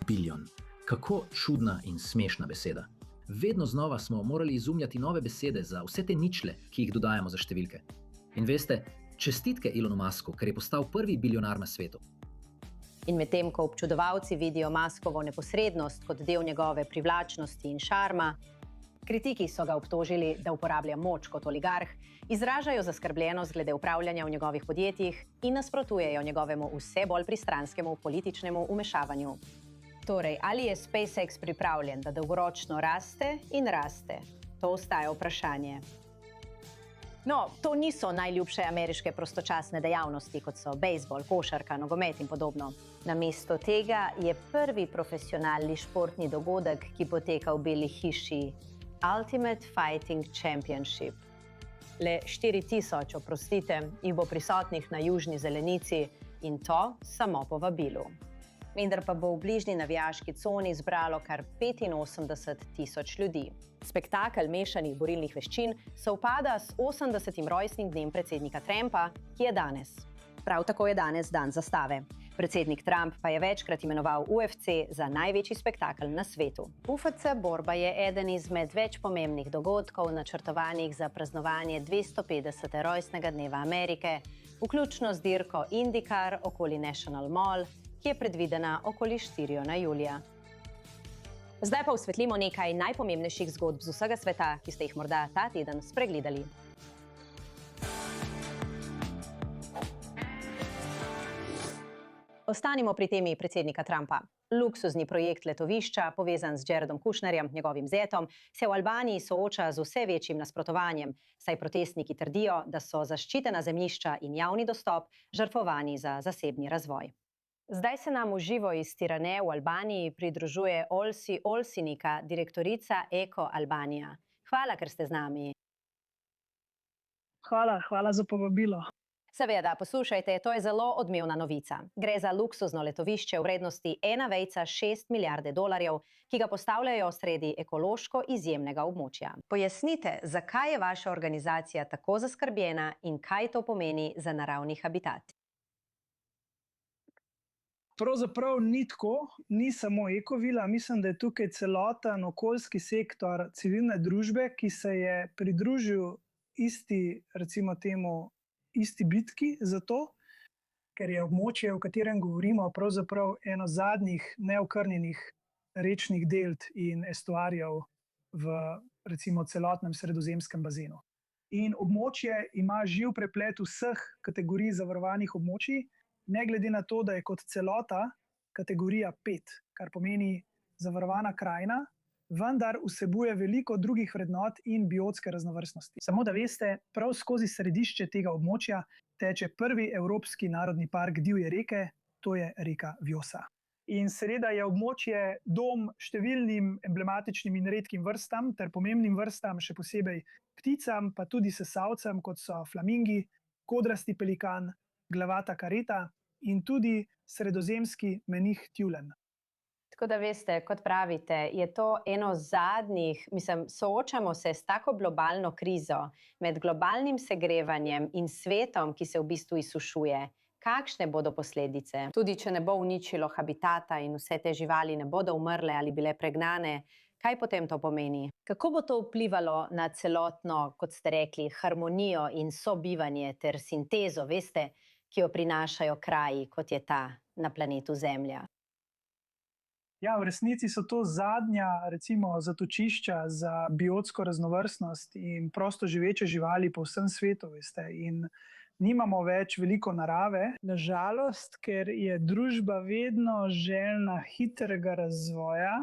[SPEAKER 9] Biljon. Kako čudna in smešna beseda. Vedno znova smo morali izumljati nove besede za vse te ničle, ki jih dodajamo za številke. In veste, čestitke Elonu Musku, ker je postal prvi bilionar na svetu.
[SPEAKER 1] In medtem, ko občudovalci vidijo Muskovo neposrednost kot del njegove privlačnosti in šarma, kritiki so ga obtožili, da uporablja moč kot oligarh, izražajo zaskrbljenost glede upravljanja v njegovih podjetjih in nasprotujejo njegovemu vse bolj pristranskemu političnemu vmešavanju. Torej, ali je SpaceX pripravljen, da dolgoročno raste in raste? To ostaja vprašanje. No, to niso najljubše ameriške prostočasne dejavnosti, kot so bejzbol, košarka, nogomet in podobno. Namesto tega je prvi profesionalni športni dogodek, ki poteka v Beli hiši, Ultimate Fighting Championship. Le 4000, oprostite, jih bo prisotnih na južni zelenici in to samo po vabilu. Vendar pa bo v bližnji navijaški coni zbralo kar 85 000 ljudi. Spektakel mešanih borilnih veščin sovpada s 80. rojstnim dnem predsednika Trumpa, ki je danes. Prav tako je danes dan zastave. Predsednik Trump pa je večkrat imenoval UFC za največji spektakel na svetu. UFC borba je eden izmed več pomembnih dogodkov, načrtovanih za praznovanje 250. rojstnega dneva Amerike, vključno z dirko IndyCar okoli National Mall, ki je predvidena okoli 4. julija. Zdaj pa osvetlimo nekaj najpomembnejših zgodb z vsega sveta, ki ste jih morda ta teden spregledali. Ostanimo pri temi predsednika Trumpa. Luksuzni projekt letovišča, povezan z Jaredom Kushnerjem, njegovim zetom, se v Albaniji sooča z vse večjim nasprotovanjem, saj protestniki trdijo, da so zaščitena zemljišča in javni dostop žrtvovani za zasebni razvoj. Zdaj se nam v živo iz Tirane v Albaniji pridružuje Olsi Olsinika, direktorica Eko Albanija. Hvala, ker ste z nami.
[SPEAKER 10] Hvala za povabilo.
[SPEAKER 1] Seveda, poslušajte, to je zelo odmevna novica. Gre za luksuzno letovišče v vrednosti 1,6 milijarde dolarjev, ki ga postavljajo sredi ekološko izjemnega območja. Pojasnite, zakaj je vaša organizacija tako zaskrbljena in kaj to pomeni za naravni habitat?
[SPEAKER 10] Pravzaprav ni tako, ni samo Ekovila, mislim, da je tukaj celoten okoljski sektor civilne družbe, ki se je pridružil isti bitki za to, ker je območje, o katerem govorimo, pravzaprav eno zadnjih neokrnjenih rečnih delт in estuarijev v celotnem sredozemskem bazenu. In območje ima živ preplet vseh kategorij zavarovanih območij, ne glede na to, da je kot celota kategorija 5, kar pomeni zavarovana krajina, vendar vsebuje veliko drugih vrednot in biotske raznovrstnosti. Samo da veste, prav skozi središče tega območja teče prvi evropski narodni park divje reke, to je reka Vjosa. In seveda je območje dom številnim emblematičnim in redkim vrstam ter pomembnim vrstam, še posebej pticam, pa tudi sesalcem, kot so flamingi, kodrasti pelikan, glavata kareta in tudi sredozemski menih tjulen.
[SPEAKER 1] Tako da veste, kot pravite, je to eno zadnjih, soočamo se s tako globalno krizo med globalnim segrevanjem in svetom, ki se v bistvu izsušuje. Kakšne bodo posledice? Tudi če ne bo uničilo habitata in vse te živali ne bodo umrle ali bile pregnane, kaj potem to pomeni? Kako bo to vplivalo na celotno, kot ste rekli, harmonijo in sobivanje ter sintezo, veste, ki jo prinašajo kraji, kot je ta na planetu Zemlja?
[SPEAKER 10] Ja, v resnici so to zadnja, zatočišča za biotsko raznovrstnost in prosto živeče živali po vsem svetu, veste, in nimamo več veliko narave. Na žalost, ker je družba vedno željna hitrega razvoja,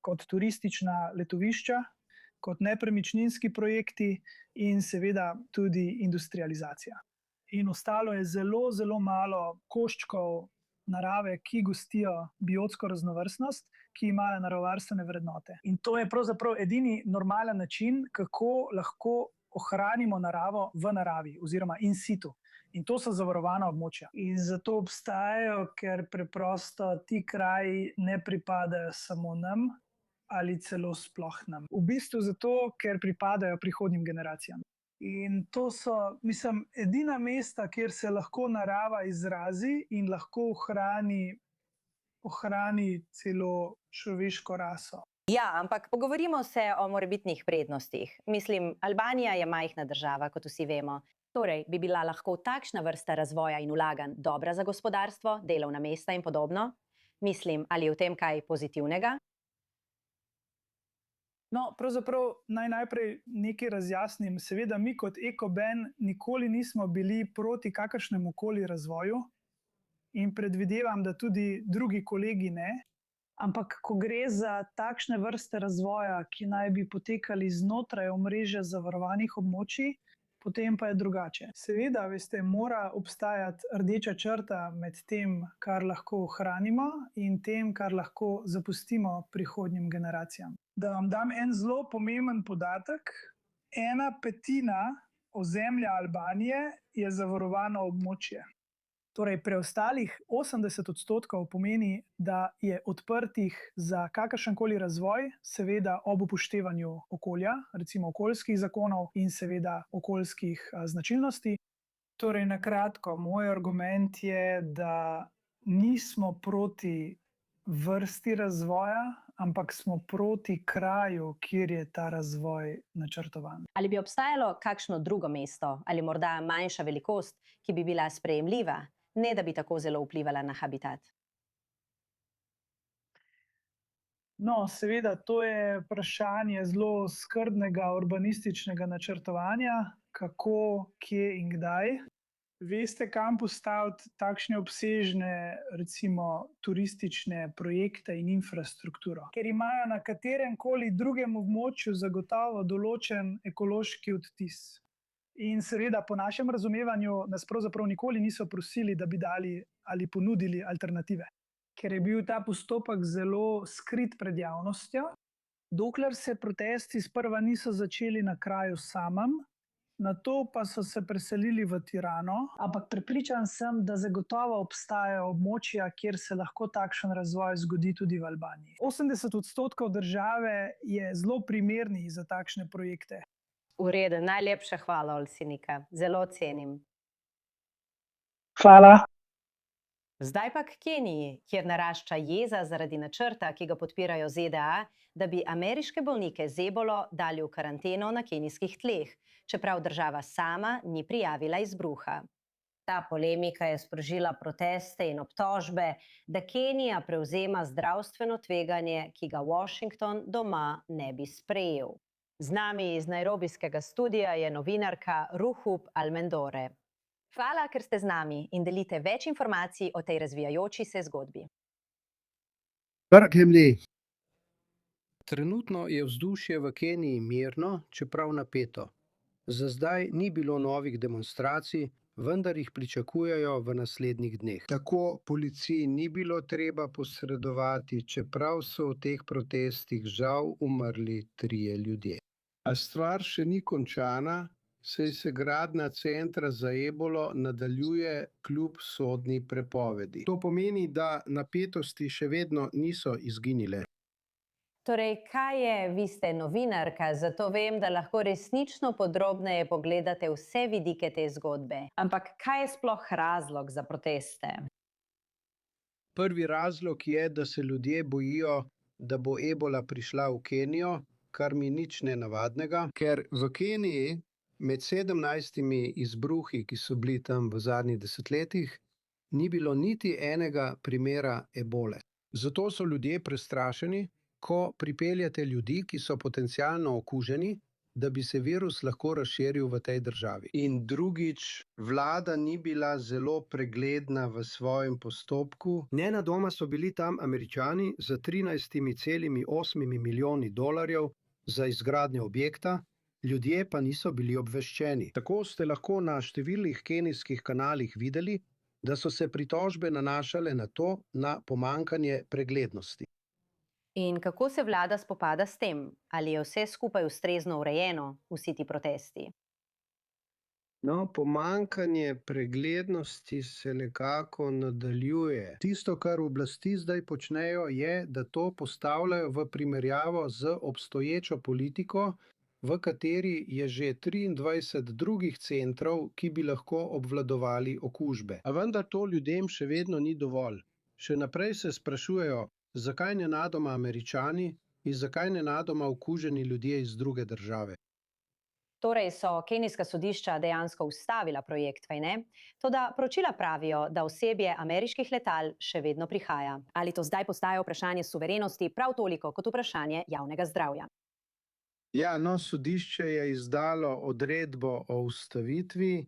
[SPEAKER 10] kot turistična letovišča, kot nepremičninski projekti in seveda tudi industrializacija. In ostalo je zelo, zelo malo koščkov narave, ki gostijo biotsko raznovrstnost, ki imajo naravovarstvene vrednote. In to je pravzaprav edini normalen način, kako lahko ohranimo naravo v naravi oziroma in situ. In to so zavarovana območja. In zato obstajajo, ker preprosto ti kraji ne pripadajo samo nam ali celo sploh nam. V bistvu zato, ker pripadajo prihodnjim generacijam. In to so, edina mesta, kjer se lahko narava izrazi in lahko ohrani celo človeško raso.
[SPEAKER 1] Ja, ampak pogovorimo se o morebitnih prednostih. Mislim, Albanija je majhna država, kot vsi vemo. Torej, bi bila lahko takšna vrsta razvoja in vlaganj dobra za gospodarstvo, delovna mesta in podobno? Mislim, ali je v tem kaj pozitivnega?
[SPEAKER 10] No, pravzaprav naj najprej nekaj razjasnim. Seveda, mi kot EcoBan nikoli nismo bili proti kakršnemu koli razvoju in predvidevam, da tudi drugi kolegi ne. Ampak, ko gre za takšne vrste razvoja, ki naj bi potekali znotraj omrežja zavarovanih območij, potem pa je drugače. Seveda, veste, mora obstajati rdeča črta med tem, kar lahko ohranimo, in tem, kar lahko zapustimo prihodnjim generacijam. Da vam dam en zelo pomemben podatek. 1/5 ozemlja Albanije je zavarovano območje. Torej, preostalih 80% pomeni, da je odprtih za kakršenkoli razvoj, seveda ob upoštevanju okolja, recimo okoljskih zakonov in seveda okoljskih značilnosti. Torej, na kratko, moj argument je, da nismo proti vrsti razvoja, ampak smo proti kraju, kjer je ta razvoj načrtovan.
[SPEAKER 1] Ali bi obstajalo kakšno drugo mesto ali morda manjša velikost, ki bi bila sprejemljiva, ne da bi tako zelo vplivala na habitat?
[SPEAKER 10] No, seveda, to je vprašanje zelo skrbnega urbanističnega načrtovanja, kako, kje in kdaj. Veste, kam postaviti takšne obsežne, recimo, turistične projekte in infrastrukturo, ker imajo na katerem koli drugem območju zagotovo določen ekološki odtis. In seveda, po našem razumevanju, nas pravzaprav nikoli niso prosili, da bi dali ali ponudili alternative, ker je bil ta postopek zelo skrit pred javnostjo, dokler se protesti sprva niso začeli na kraju samem, nato pa so se preselili v Tirano, ampak prepričan sem, da zagotovo obstajajo območja, kjer se lahko takšen razvoj zgodi tudi v Albaniji. 80% države je zelo primernih za takšne projekte.
[SPEAKER 1] V redu, najlepša hvala, Olsinika. Zelo cenim.
[SPEAKER 10] Hvala.
[SPEAKER 1] Zdaj pa k Keniji, kjer narašča jeza zaradi načrta, ki ga podpirajo ZDA, da bi ameriške bolnike z ebolo dali v karanteno na kenijskih tleh, čeprav država sama ni prijavila izbruha. Ta polemika je sprožila proteste in obtožbe, da Kenija prevzema zdravstveno tveganje, ki ga Washington doma ne bi sprejel. Z nami iz nairobijskega studia je novinarka Ruhub Almendore. Hvala, ker ste z nami in delite več informacij o tej razvijajoči se zgodbi.
[SPEAKER 11] Trenutno je vzdušje v Keniji mirno, čeprav napeto. Za zdaj ni bilo novih demonstracij, vendar jih pričakujejo v naslednjih dneh. Tako policiji ni bilo treba posredovati, čeprav so v teh protestih žal umrli 3 ljudje. A stvar še ni končana, saj se gradnja centra za ebolo nadaljuje kljub sodni prepovedi. To pomeni, da napetosti še vedno niso izginile.
[SPEAKER 1] Torej, kaj je, vi ste novinarka, zato vem, da lahko resnično podrobneje pogledate vse vidike te zgodbe. Ampak kaj je sploh razlog za proteste?
[SPEAKER 11] Prvi razlog je, da se ljudje bojijo, da bo ebola prišla v Kenijo, kar mi nič nenavadnega, ker v Keniji med 17 izbruhi, ki so bili tam v zadnjih desetletjih, ni bilo niti enega primera ebole. Zato so ljudje prestrašeni, ko pripeljete ljudi, ki so potencialno okuženi, da bi se virus lahko razširil v tej državi. In drugič, vlada ni bila zelo pregledna v svojem postopku. Nenadoma so bili tam Američani za 13,8 milijoni dolarjev za izgradnjo objekta, ljudje pa niso bili obveščeni. Tako ste lahko na številnih kenijskih kanalih videli, da so se pritožbe nanašale na to, na pomanjkanje preglednosti.
[SPEAKER 1] In kako se vlada spopada s tem? Ali je vse skupaj ustrezno urejeno, vsi ti protesti?
[SPEAKER 11] No, pomanjkanje preglednosti se nekako nadaljuje. Tisto, kar oblasti zdaj počnejo, je, da to postavljajo v primerjavo z obstoječo politiko, v kateri je že 23 drugih centrov, ki bi lahko obvladovali okužbe. A vendar to ljudem še vedno ni dovolj. Še naprej se sprašujejo, zakaj nenadoma Američani, in zakaj nenadoma okuženi ljudje iz druge države.
[SPEAKER 1] Torej so kenijska sodišča dejansko ustavila projekt, kaj ne? Toda poročila pravijo, da osebje ameriških letal še vedno prihaja. Ali to zdaj postaja vprašanje suverenosti prav toliko kot vprašanje javnega zdravja?
[SPEAKER 11] Ja, no, sodišče je izdalo odredbo o ustavitvi,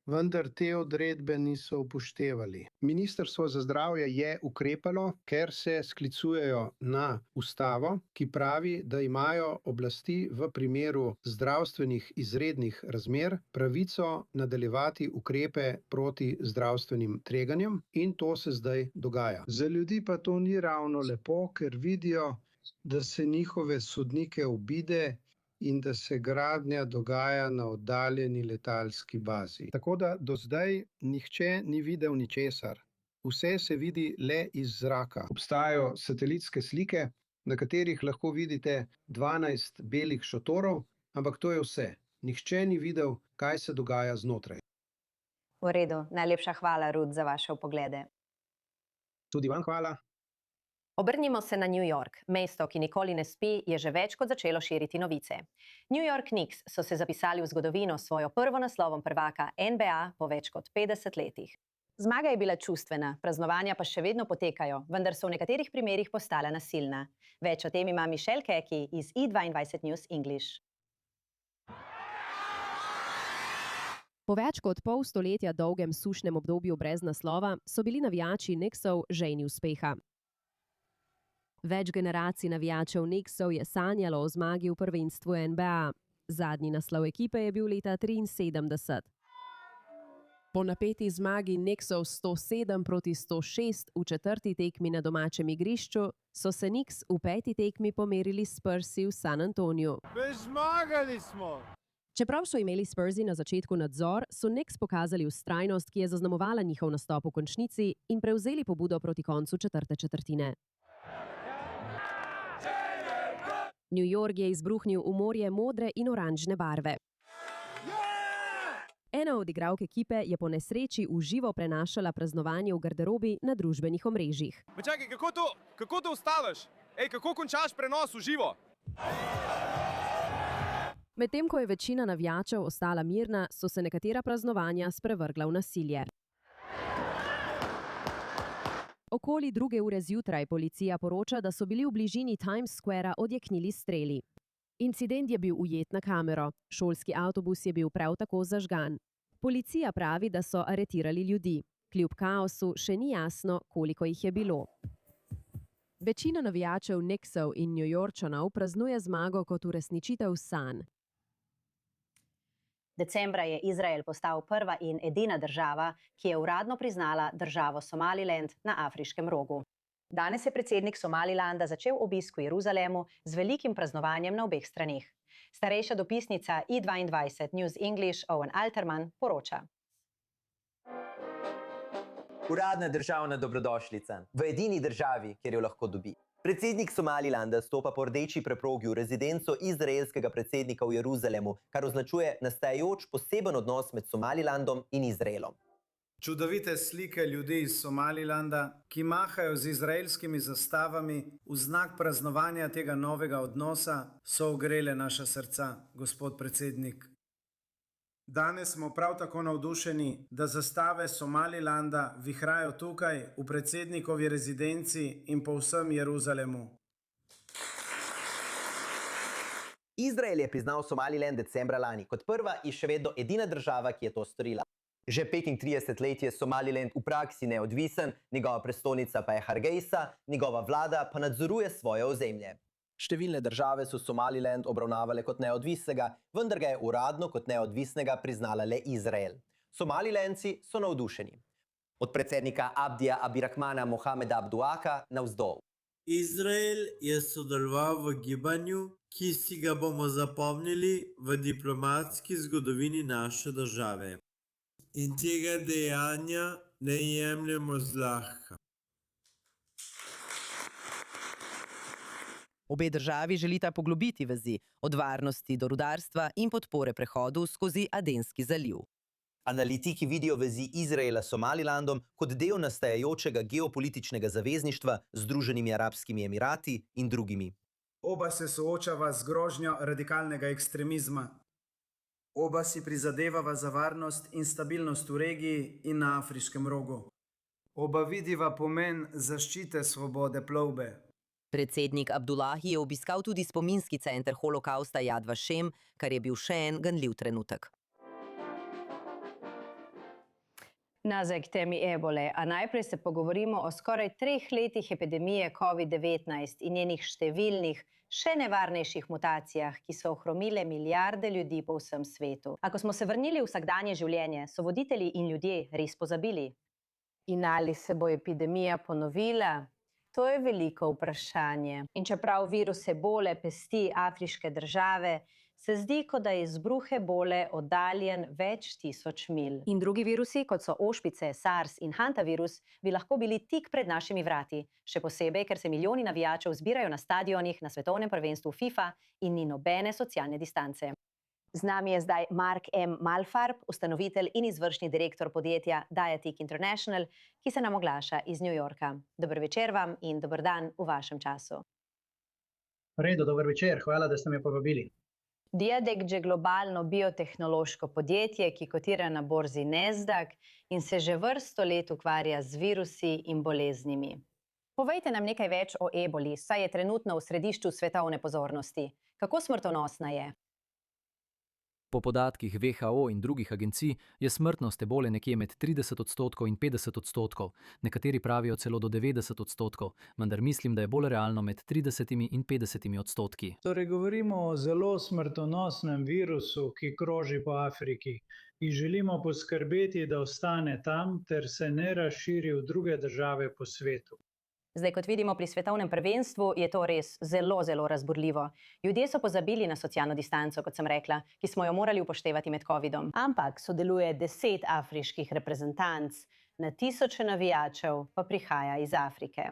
[SPEAKER 11] vendar te odredbe niso upoštevali. Ministrstvo za zdravje je ukrepalo, ker se sklicujejo na ustavo, ki pravi, da imajo oblasti v primeru zdravstvenih izrednih razmer pravico nadaljevati ukrepe proti zdravstvenim tveganjem in to se zdaj dogaja. Za ljudi pa to ni ravno lepo, ker vidijo, da se njihove sodnike obide in da se gradnja dogaja na oddaljeni letalski bazi. Tako da do zdaj nihče ni videl ničesar. Vse se vidi le iz zraka. Obstajajo satelitske slike, na katerih lahko vidite 12 belih šotorov, ampak to je vse. Nihče ni videl, kaj se dogaja znotraj.
[SPEAKER 1] V redu, najlepša hvala, Ruth, za vaše vpoglede.
[SPEAKER 11] Tudi vam hvala.
[SPEAKER 1] Obrnimo se na New York. Mesto, ki nikoli ne spi, je že več kot začelo širiti novice. New York Knicks so se zapisali v zgodovino s svojo prvo naslovom prvaka NBA po več kot 50 letih. Zmaga je bila čustvena, praznovanja pa še vedno potekajo, vendar so v nekaterih primerih postala nasilna. Več o tem ima Michelle Keki iz i22 News English.
[SPEAKER 12] Po več kot pol stoletja dolgem sušnem obdobju brez naslova so bili navijači Knicksov žejni uspeha. Več generacij navijačev Knicksov je sanjalo o zmagi v prvenstvu NBA. Zadnji naslov ekipe je bil leta 1973. Po napeti zmagi Knicksov 107-106 v četrti tekmi na domačem igrišču so se Knicks v peti tekmi pomerili s Spursi v San Antoniju.
[SPEAKER 13] Zmagali smo!
[SPEAKER 12] Čeprav so imeli Spursi na začetku nadzor, so Knicks pokazali vztrajnost, ki je zaznamovala njihov nastop v končnici in prevzeli pobudo proti koncu četrte četrtine. New York je izbruhnil v morje modre in oranžne barve. Ena od igralk ekipe je po nesreči v živo prenašala praznovanje v garderobi na družbenih omrežjih.
[SPEAKER 13] Čakaj, kako to ustaviš? Kako končaš prenos v živo?
[SPEAKER 12] Medtem ko je večina navijačev ostala mirna, so se nekatera praznovanja sprevrgla v nasilje. Okoli 2. ure zjutraj policija poroča, da so bili v bližini Times Squarea odjeknili streli. Incident je bil ujet na kamero. Šolski avtobus je bil prav tako zažgan. Policija pravi, da so aretirali ljudi. Kljub kaosu še ni jasno, koliko jih je bilo. Večina navijačev Knicksov in New Yorkčanov praznuje zmago kot uresničitev sanj.
[SPEAKER 1] Decembra je Izrael postal prva in edina država, ki je uradno priznala državo Somaliland na Afriškem rogu. Danes je predsednik Somalilanda začel obisk v Jeruzalemu z velikim praznovanjem na obeh straneh. Starejša dopisnica i22 News English Owen Alterman poroča.
[SPEAKER 8] Uradna državna dobrodošlica v edini državi, kjer jo lahko dobi. Predsednik Somalilanda stopa po rdeči preprogi v rezidenco izraelskega predsednika v Jeruzalemu, kar označuje nastajajoč poseben odnos med Somalilandom in Izraelom.
[SPEAKER 14] Čudovite slike ljudi iz Somalilanda, ki mahajo z izraelskimi zastavami v znak praznovanja tega novega odnosa, so ogrele naša srca, gospod predsednik. Danes smo prav tako navdušeni, da zastave Somalilanda vihrajo tukaj v predsednikovi rezidenci in po vsem Jeruzalemu.
[SPEAKER 8] Izrael je priznal Somaliland decembra lani kot prva in še vedno edina država, ki je to storila. Že 35 let je Somaliland v praksi neodvisen, njegova prestolnica pa je Hargeisa, njegova vlada pa nadzoruje svoje ozemlje. Številne države so Somaliland obravnavale kot neodvisnega, vendar ga je uradno kot neodvisnega priznala le Izrael. Somalilandci so navdušeni. Od predsednika Abdija Abdirahmana Mohameda Abduaka navzdol.
[SPEAKER 15] Izrael je sodeloval v gibanju, ki si ga bomo zapomnili v diplomatski zgodovini naše države. In tega dejanja ne jemljemo zlahka.
[SPEAKER 16] Obe državi želita poglobiti vezi od varnosti do rudarstva in podpore prehodu skozi Adenski zaliv.
[SPEAKER 8] Analitiki vidijo vezi Izraela s Somalilandom kot del nastajajočega geopolitičnega zavezništva z Združenimi arabskimi emirati in drugimi.
[SPEAKER 14] Oba se soočava z grožnjo radikalnega ekstremizma. Oba si prizadevava za varnost in stabilnost v regiji in na afriškem rogu. Oba vidiva pomen zaščite svobode plovbe.
[SPEAKER 16] Predsednik Abdullahi je obiskal tudi spominski center holokausta Yad Vashem, kar je bil še en ganljiv trenutek.
[SPEAKER 1] Nazaj k temi ebole, a najprej se pogovorimo o skoraj 3 letih epidemije COVID-19 in njenih številnih, še nevarnejših mutacijah, ki so ohromile milijarde ljudi po vsem svetu. A ko smo se vrnili v vsakdanje življenje, so voditelji in ljudje res pozabili? In ali se bo epidemija ponovila? To je veliko vprašanje. In čeprav virus ebole pesti afriške države, se zdi, kot da je izbruh ebole oddaljen več tisoč milj. In drugi virusi, kot so ošpice, SARS in hantavirus, bi lahko bili tik pred našimi vrati. Še posebej, ker se milijoni navijačev zbirajo na stadionih na svetovnem prvenstvu FIFA in ni nobene socialne distance. Z nami je zdaj Mark M. Malfarb, ustanovitelj in izvršni direktor podjetja Diatic International, ki se nam oglaša iz New Yorka. Dober večer vam in dober dan v vašem času.
[SPEAKER 6] V redu, dober večer, hvala, da ste me povabili.
[SPEAKER 1] Diadec je globalno biotehnološko podjetje, ki kotira na borzi Nasdaq in se že vrsto let ukvarja z virusi in boleznimi. Povejte nam nekaj več o eboli, saj je trenutno v središču svetovne pozornosti. Kako smrtonosna je?
[SPEAKER 17] Po podatkih WHO in drugih agencij je smrtnost ebole nekje med 30% in 50%, nekateri pravijo celo do 90%, vendar mislim, da je bolj realno med 30 in 50%.
[SPEAKER 10] Torej, govorimo o zelo smrtonosnem virusu, ki kroži po Afriki. In želimo poskrbeti, da ostane tam, ter se ne razširi v druge države po svetu.
[SPEAKER 1] Zdaj, kot vidimo pri svetovnem prvenstvu, je to res zelo, zelo razburljivo. Ljudje so pozabili na socialno distanco, kot sem rekla, ki smo jo morali upoštevati med covidom. Ampak sodeluje 10 afriških reprezentanc, na tisoče navijačev pa prihaja iz Afrike.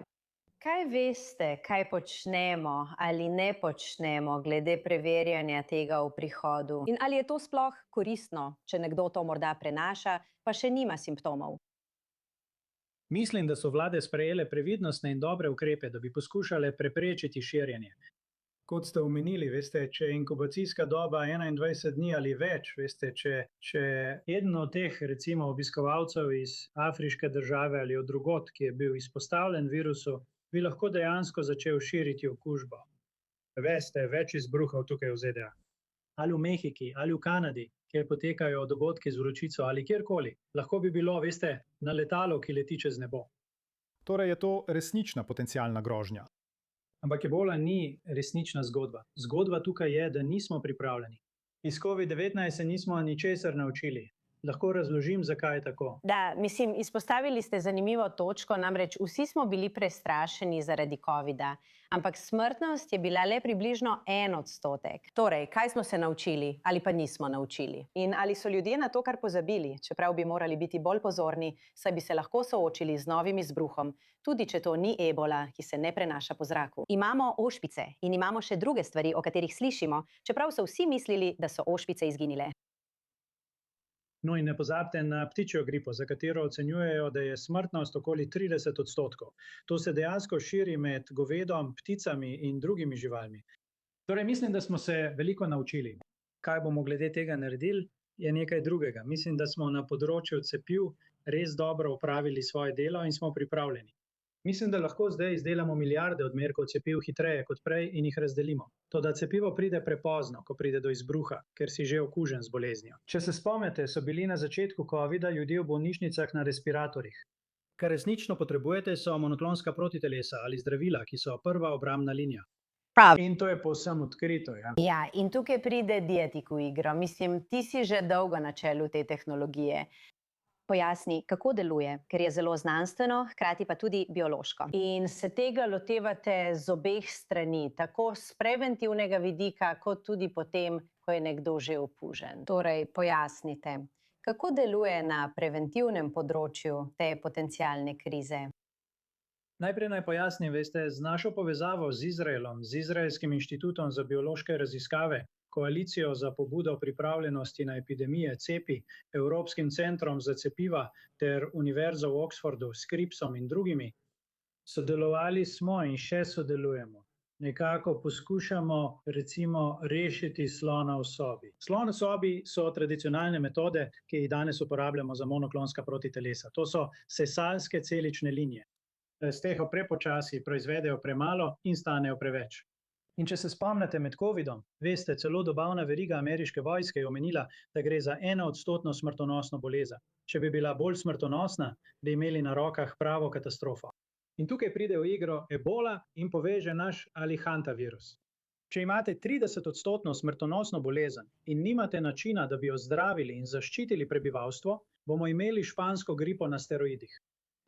[SPEAKER 1] Kaj veste, kaj počnemo ali ne počnemo glede preverjanja tega v prihodu? In ali je to sploh koristno, če nekdo to morda prenaša, pa še nima simptomov?
[SPEAKER 10] Mislim, da so vlade sprejele previdnostne in dobre ukrepe, da bi poskušale preprečiti širjenje. Kot ste omenili, veste, če je inkubacijska doba 21 dni ali več, veste, če eden od teh, recimo obiskovalcev iz afriške države ali od drugod, ki je bil izpostavljen virusu, bi lahko dejansko začel širiti okužbo. Veste, več izbruhov tukaj v ZDA. Ali v Mehiki, ali v Kanadi, kjer potekajo dogodki z vročico ali kjerkoli. Lahko bi bilo, veste, na letalo, ki leti čez nebo.
[SPEAKER 18] Torej je to resnična potencialna grožnja.
[SPEAKER 10] Ampak ebola ni resnična zgodba. Zgodba tukaj je, da nismo pripravljeni. Iz COVID-19 se nismo ničesar naučili. Lahko razložim, zakaj je tako.
[SPEAKER 1] Da, mislim, izpostavili ste zanimivo točko, namreč vsi smo bili prestrašeni zaradi covida, ampak smrtnost je bila le približno 1%. Torej, kaj smo se naučili ali pa nismo naučili? In ali so ljudje na to kar pozabili, čeprav bi morali biti bolj pozorni, saj bi se lahko soočili z novim izbruhom, tudi če to ni ebola, ki se ne prenaša po zraku. Imamo ošpice in imamo še druge stvari, o katerih slišimo, čeprav so vsi mislili, da so ošpice izginile.
[SPEAKER 10] No in ne pozabite na ptičjo gripo, za katero ocenjujejo, da je smrtnost okoli 30%. To se dejansko širi med govedom, pticami in drugimi živalmi. Torej, mislim, da smo se veliko naučili. Kaj bomo glede tega naredili, je nekaj drugega. Mislim, da smo na področju cepiv res dobro opravili svoje delo in smo pripravljeni. Mislim, da lahko zdaj izdelamo milijarde odmerkov cepiv hitreje kot prej in jih razdelimo. Toda cepivo pride prepozno, ko pride do izbruha, ker si že okužen z boleznijo. Če se spomnite, so bili na začetku covida ljudje v bolnišnicah na respiratorjih. Kar resnično potrebujete, so monoklonska protitelesa ali zdravila, ki so prva obrambna linija.
[SPEAKER 1] Prav.
[SPEAKER 10] In to je povsem odkrito. Ja.
[SPEAKER 1] Ja, in tukaj pride Diatic v igro. Mislim, ti si že dolgo na čelu te tehnologije. Pojasni, kako deluje, ker je zelo znanstveno, hkrati pa tudi biološko. In se tega lotevate z obeh strani, tako z preventivnega vidika, kot tudi potem, ko je nekdo že okužen. Torej, pojasnite, kako deluje na preventivnem področju te potencialne krize?
[SPEAKER 10] Najprej naj pojasnim, veste, z našo povezavo z Izraelom, z Izraelskim inštitutom za biološke raziskave, Koalicijo za pobudo pripravljenosti na epidemije CEPI, Evropskim centrom za cepiva ter Univerzo v Oxfordu, Scripsom in drugimi. Sodelovali smo in še sodelujemo
[SPEAKER 19] nekako poskušamo recimo rešiti slona v sobi. Slon v sobi so tradicionalne metode, ki jih danes uporabljamo za monoklonska protitelesa. To so sesalske celične linije. Z teh prepočasi proizvedejo premalo in stanejo preveč. In če se spomnite med covidom, veste, celo dobavna veriga ameriške vojske je omenila, da gre za 1% smrtonosno bolezen. Če bi bila bolj smrtonosna, bi imeli na rokah pravo katastrofo. In tukaj pride v igro ebola in poveže naš hantavirus. Če imate 30% smrtonosno bolezen in nimate načina, da bi jo zdravili in zaščitili prebivalstvo, bomo imeli špansko gripo na steroidih.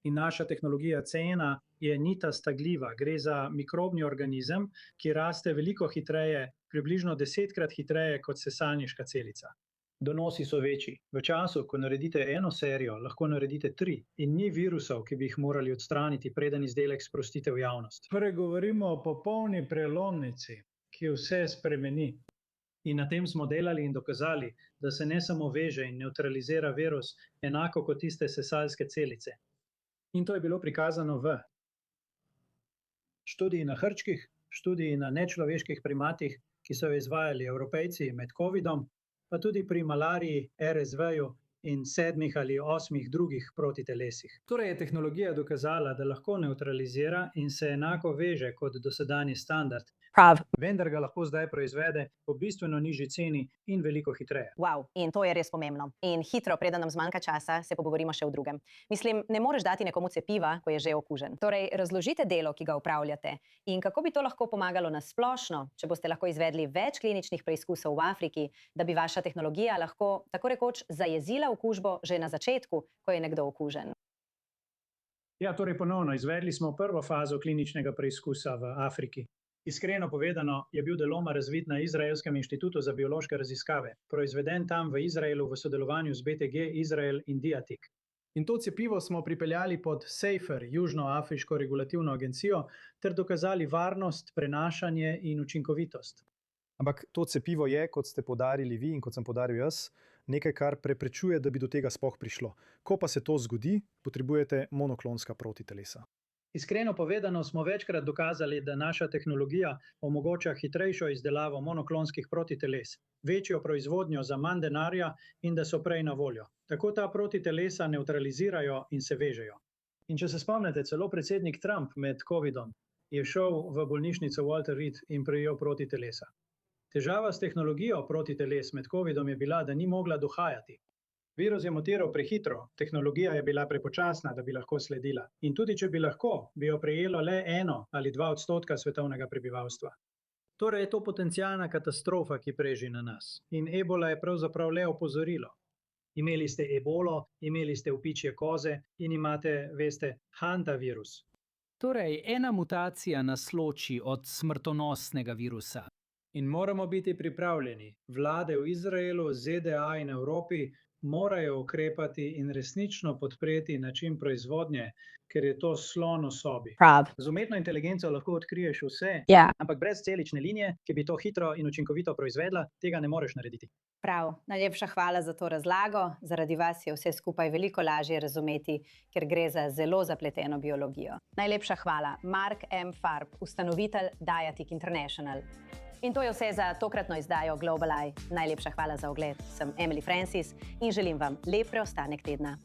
[SPEAKER 19] In naša tehnologija C1 je nitasta gljiva. Gre za mikrobni organizem, ki raste veliko hitreje, približno 10-krat hitreje kot sesalniška celica. Donosi so večji. V času, ko naredite eno serijo, lahko naredite 3 in ni virusov, ki bi jih morali odstraniti, preden izdelek sprostite v javnost. Torej govorimo o popolni prelomnici, ki vse spremeni. In na tem smo delali in dokazali, da se ne samo veže in nevtralizira virus, enako kot tiste sesalske celice. In to je bilo prikazano v študiji na hrčkih, študiji na nečloveških primatih, ki so jo izvajali Evropejci med covidom, pa tudi pri malariji, RSV-ju in 7 ali 8 drugih protitelesih. Torej je tehnologija dokazala, da lahko nevtralizira in se enako veže kot dosedanji standard.
[SPEAKER 1] Prav.
[SPEAKER 19] Vendar ga lahko zdaj proizvede po bistveno nižji ceni in veliko hitreje.
[SPEAKER 1] Wow, in to je res pomembno. In hitro, preden nam zmanjka časa, se pogovorimo še o drugem. Mislim, ne moreš dati nekomu cepiva, ko je že okužen. Torej, razložite delo, ki ga opravljate in kako bi to lahko pomagalo na splošno, če boste lahko izvedli več kliničnih preizkusov v Afriki, da bi vaša tehnologija lahko tako rekoč zajezila okužbo že na začetku, ko je nekdo okužen.
[SPEAKER 19] Ja, torej ponovno, izvedli smo prvo fazo kliničnega preizkusa v Afriki. Iskreno povedano, je bil deloma razvit na Izraelskem inštitutu za biološke raziskave, proizveden tam v Izraelu v sodelovanju z BTG Izrael in Diatik. In to cepivo smo pripeljali pod SAFER, Južnoafriško regulativno agencijo, ter dokazali varnost, prenašanje in učinkovitost.
[SPEAKER 18] Ampak to cepivo je, kot ste poudarili vi in kot sem poudaril jaz, nekaj, kar preprečuje, da bi do tega sploh prišlo. Ko pa se to zgodi, potrebujete monoklonska protitelesa.
[SPEAKER 19] Iskreno povedano smo večkrat dokazali, da naša tehnologija omogoča hitrejšo izdelavo monoklonskih protiteles, večjo proizvodnjo za manj denarja in da so prej na voljo. Tako ta protitelesa nevtralizirajo in se vežejo. In če se spomnite, celo predsednik Trump med covidom je šel v bolnišnico Walter Reed in prejel protitelesa. Težava s tehnologijo protiteles med covidom je bila, da ni mogla dohajati. Virus je mutiral prehitro, tehnologija je bila prepočasna, da bi lahko sledila. In tudi če bi lahko, bi jo prejelo le 1 ali 2% svetovnega prebivalstva. Torej je to potencialna katastrofa, ki preži na nas. In ebola je pravzaprav le opozorilo. Imeli ste ebolo, imeli ste vpičje koze in imate, veste, hantavirus.
[SPEAKER 6] Torej, ena mutacija nas loči od smrtonosnega virusa.
[SPEAKER 19] In moramo biti pripravljeni. Vlade v Izraelu, ZDA in Evropi morajo ukrepati in resnično podpreti način proizvodnje, ker je to slon v sobi.
[SPEAKER 1] Prav.
[SPEAKER 19] Z umetno inteligenco lahko odkriješ vse, ampak brez celične linije, ki bi to hitro in učinkovito proizvedla, tega ne moreš narediti.
[SPEAKER 1] Prav, najlepša hvala za to razlago. Zaradi vas je vse skupaj veliko lažje razumeti, ker gre za zelo zapleteno biologijo. Najlepša hvala, Mark M. Farb, ustanovitelj Diatik International. In to je vse za tokratno izdajo Global Eye. Najlepša hvala za ogled. Sem Emily Francis in želim vam lep preostanek tedna.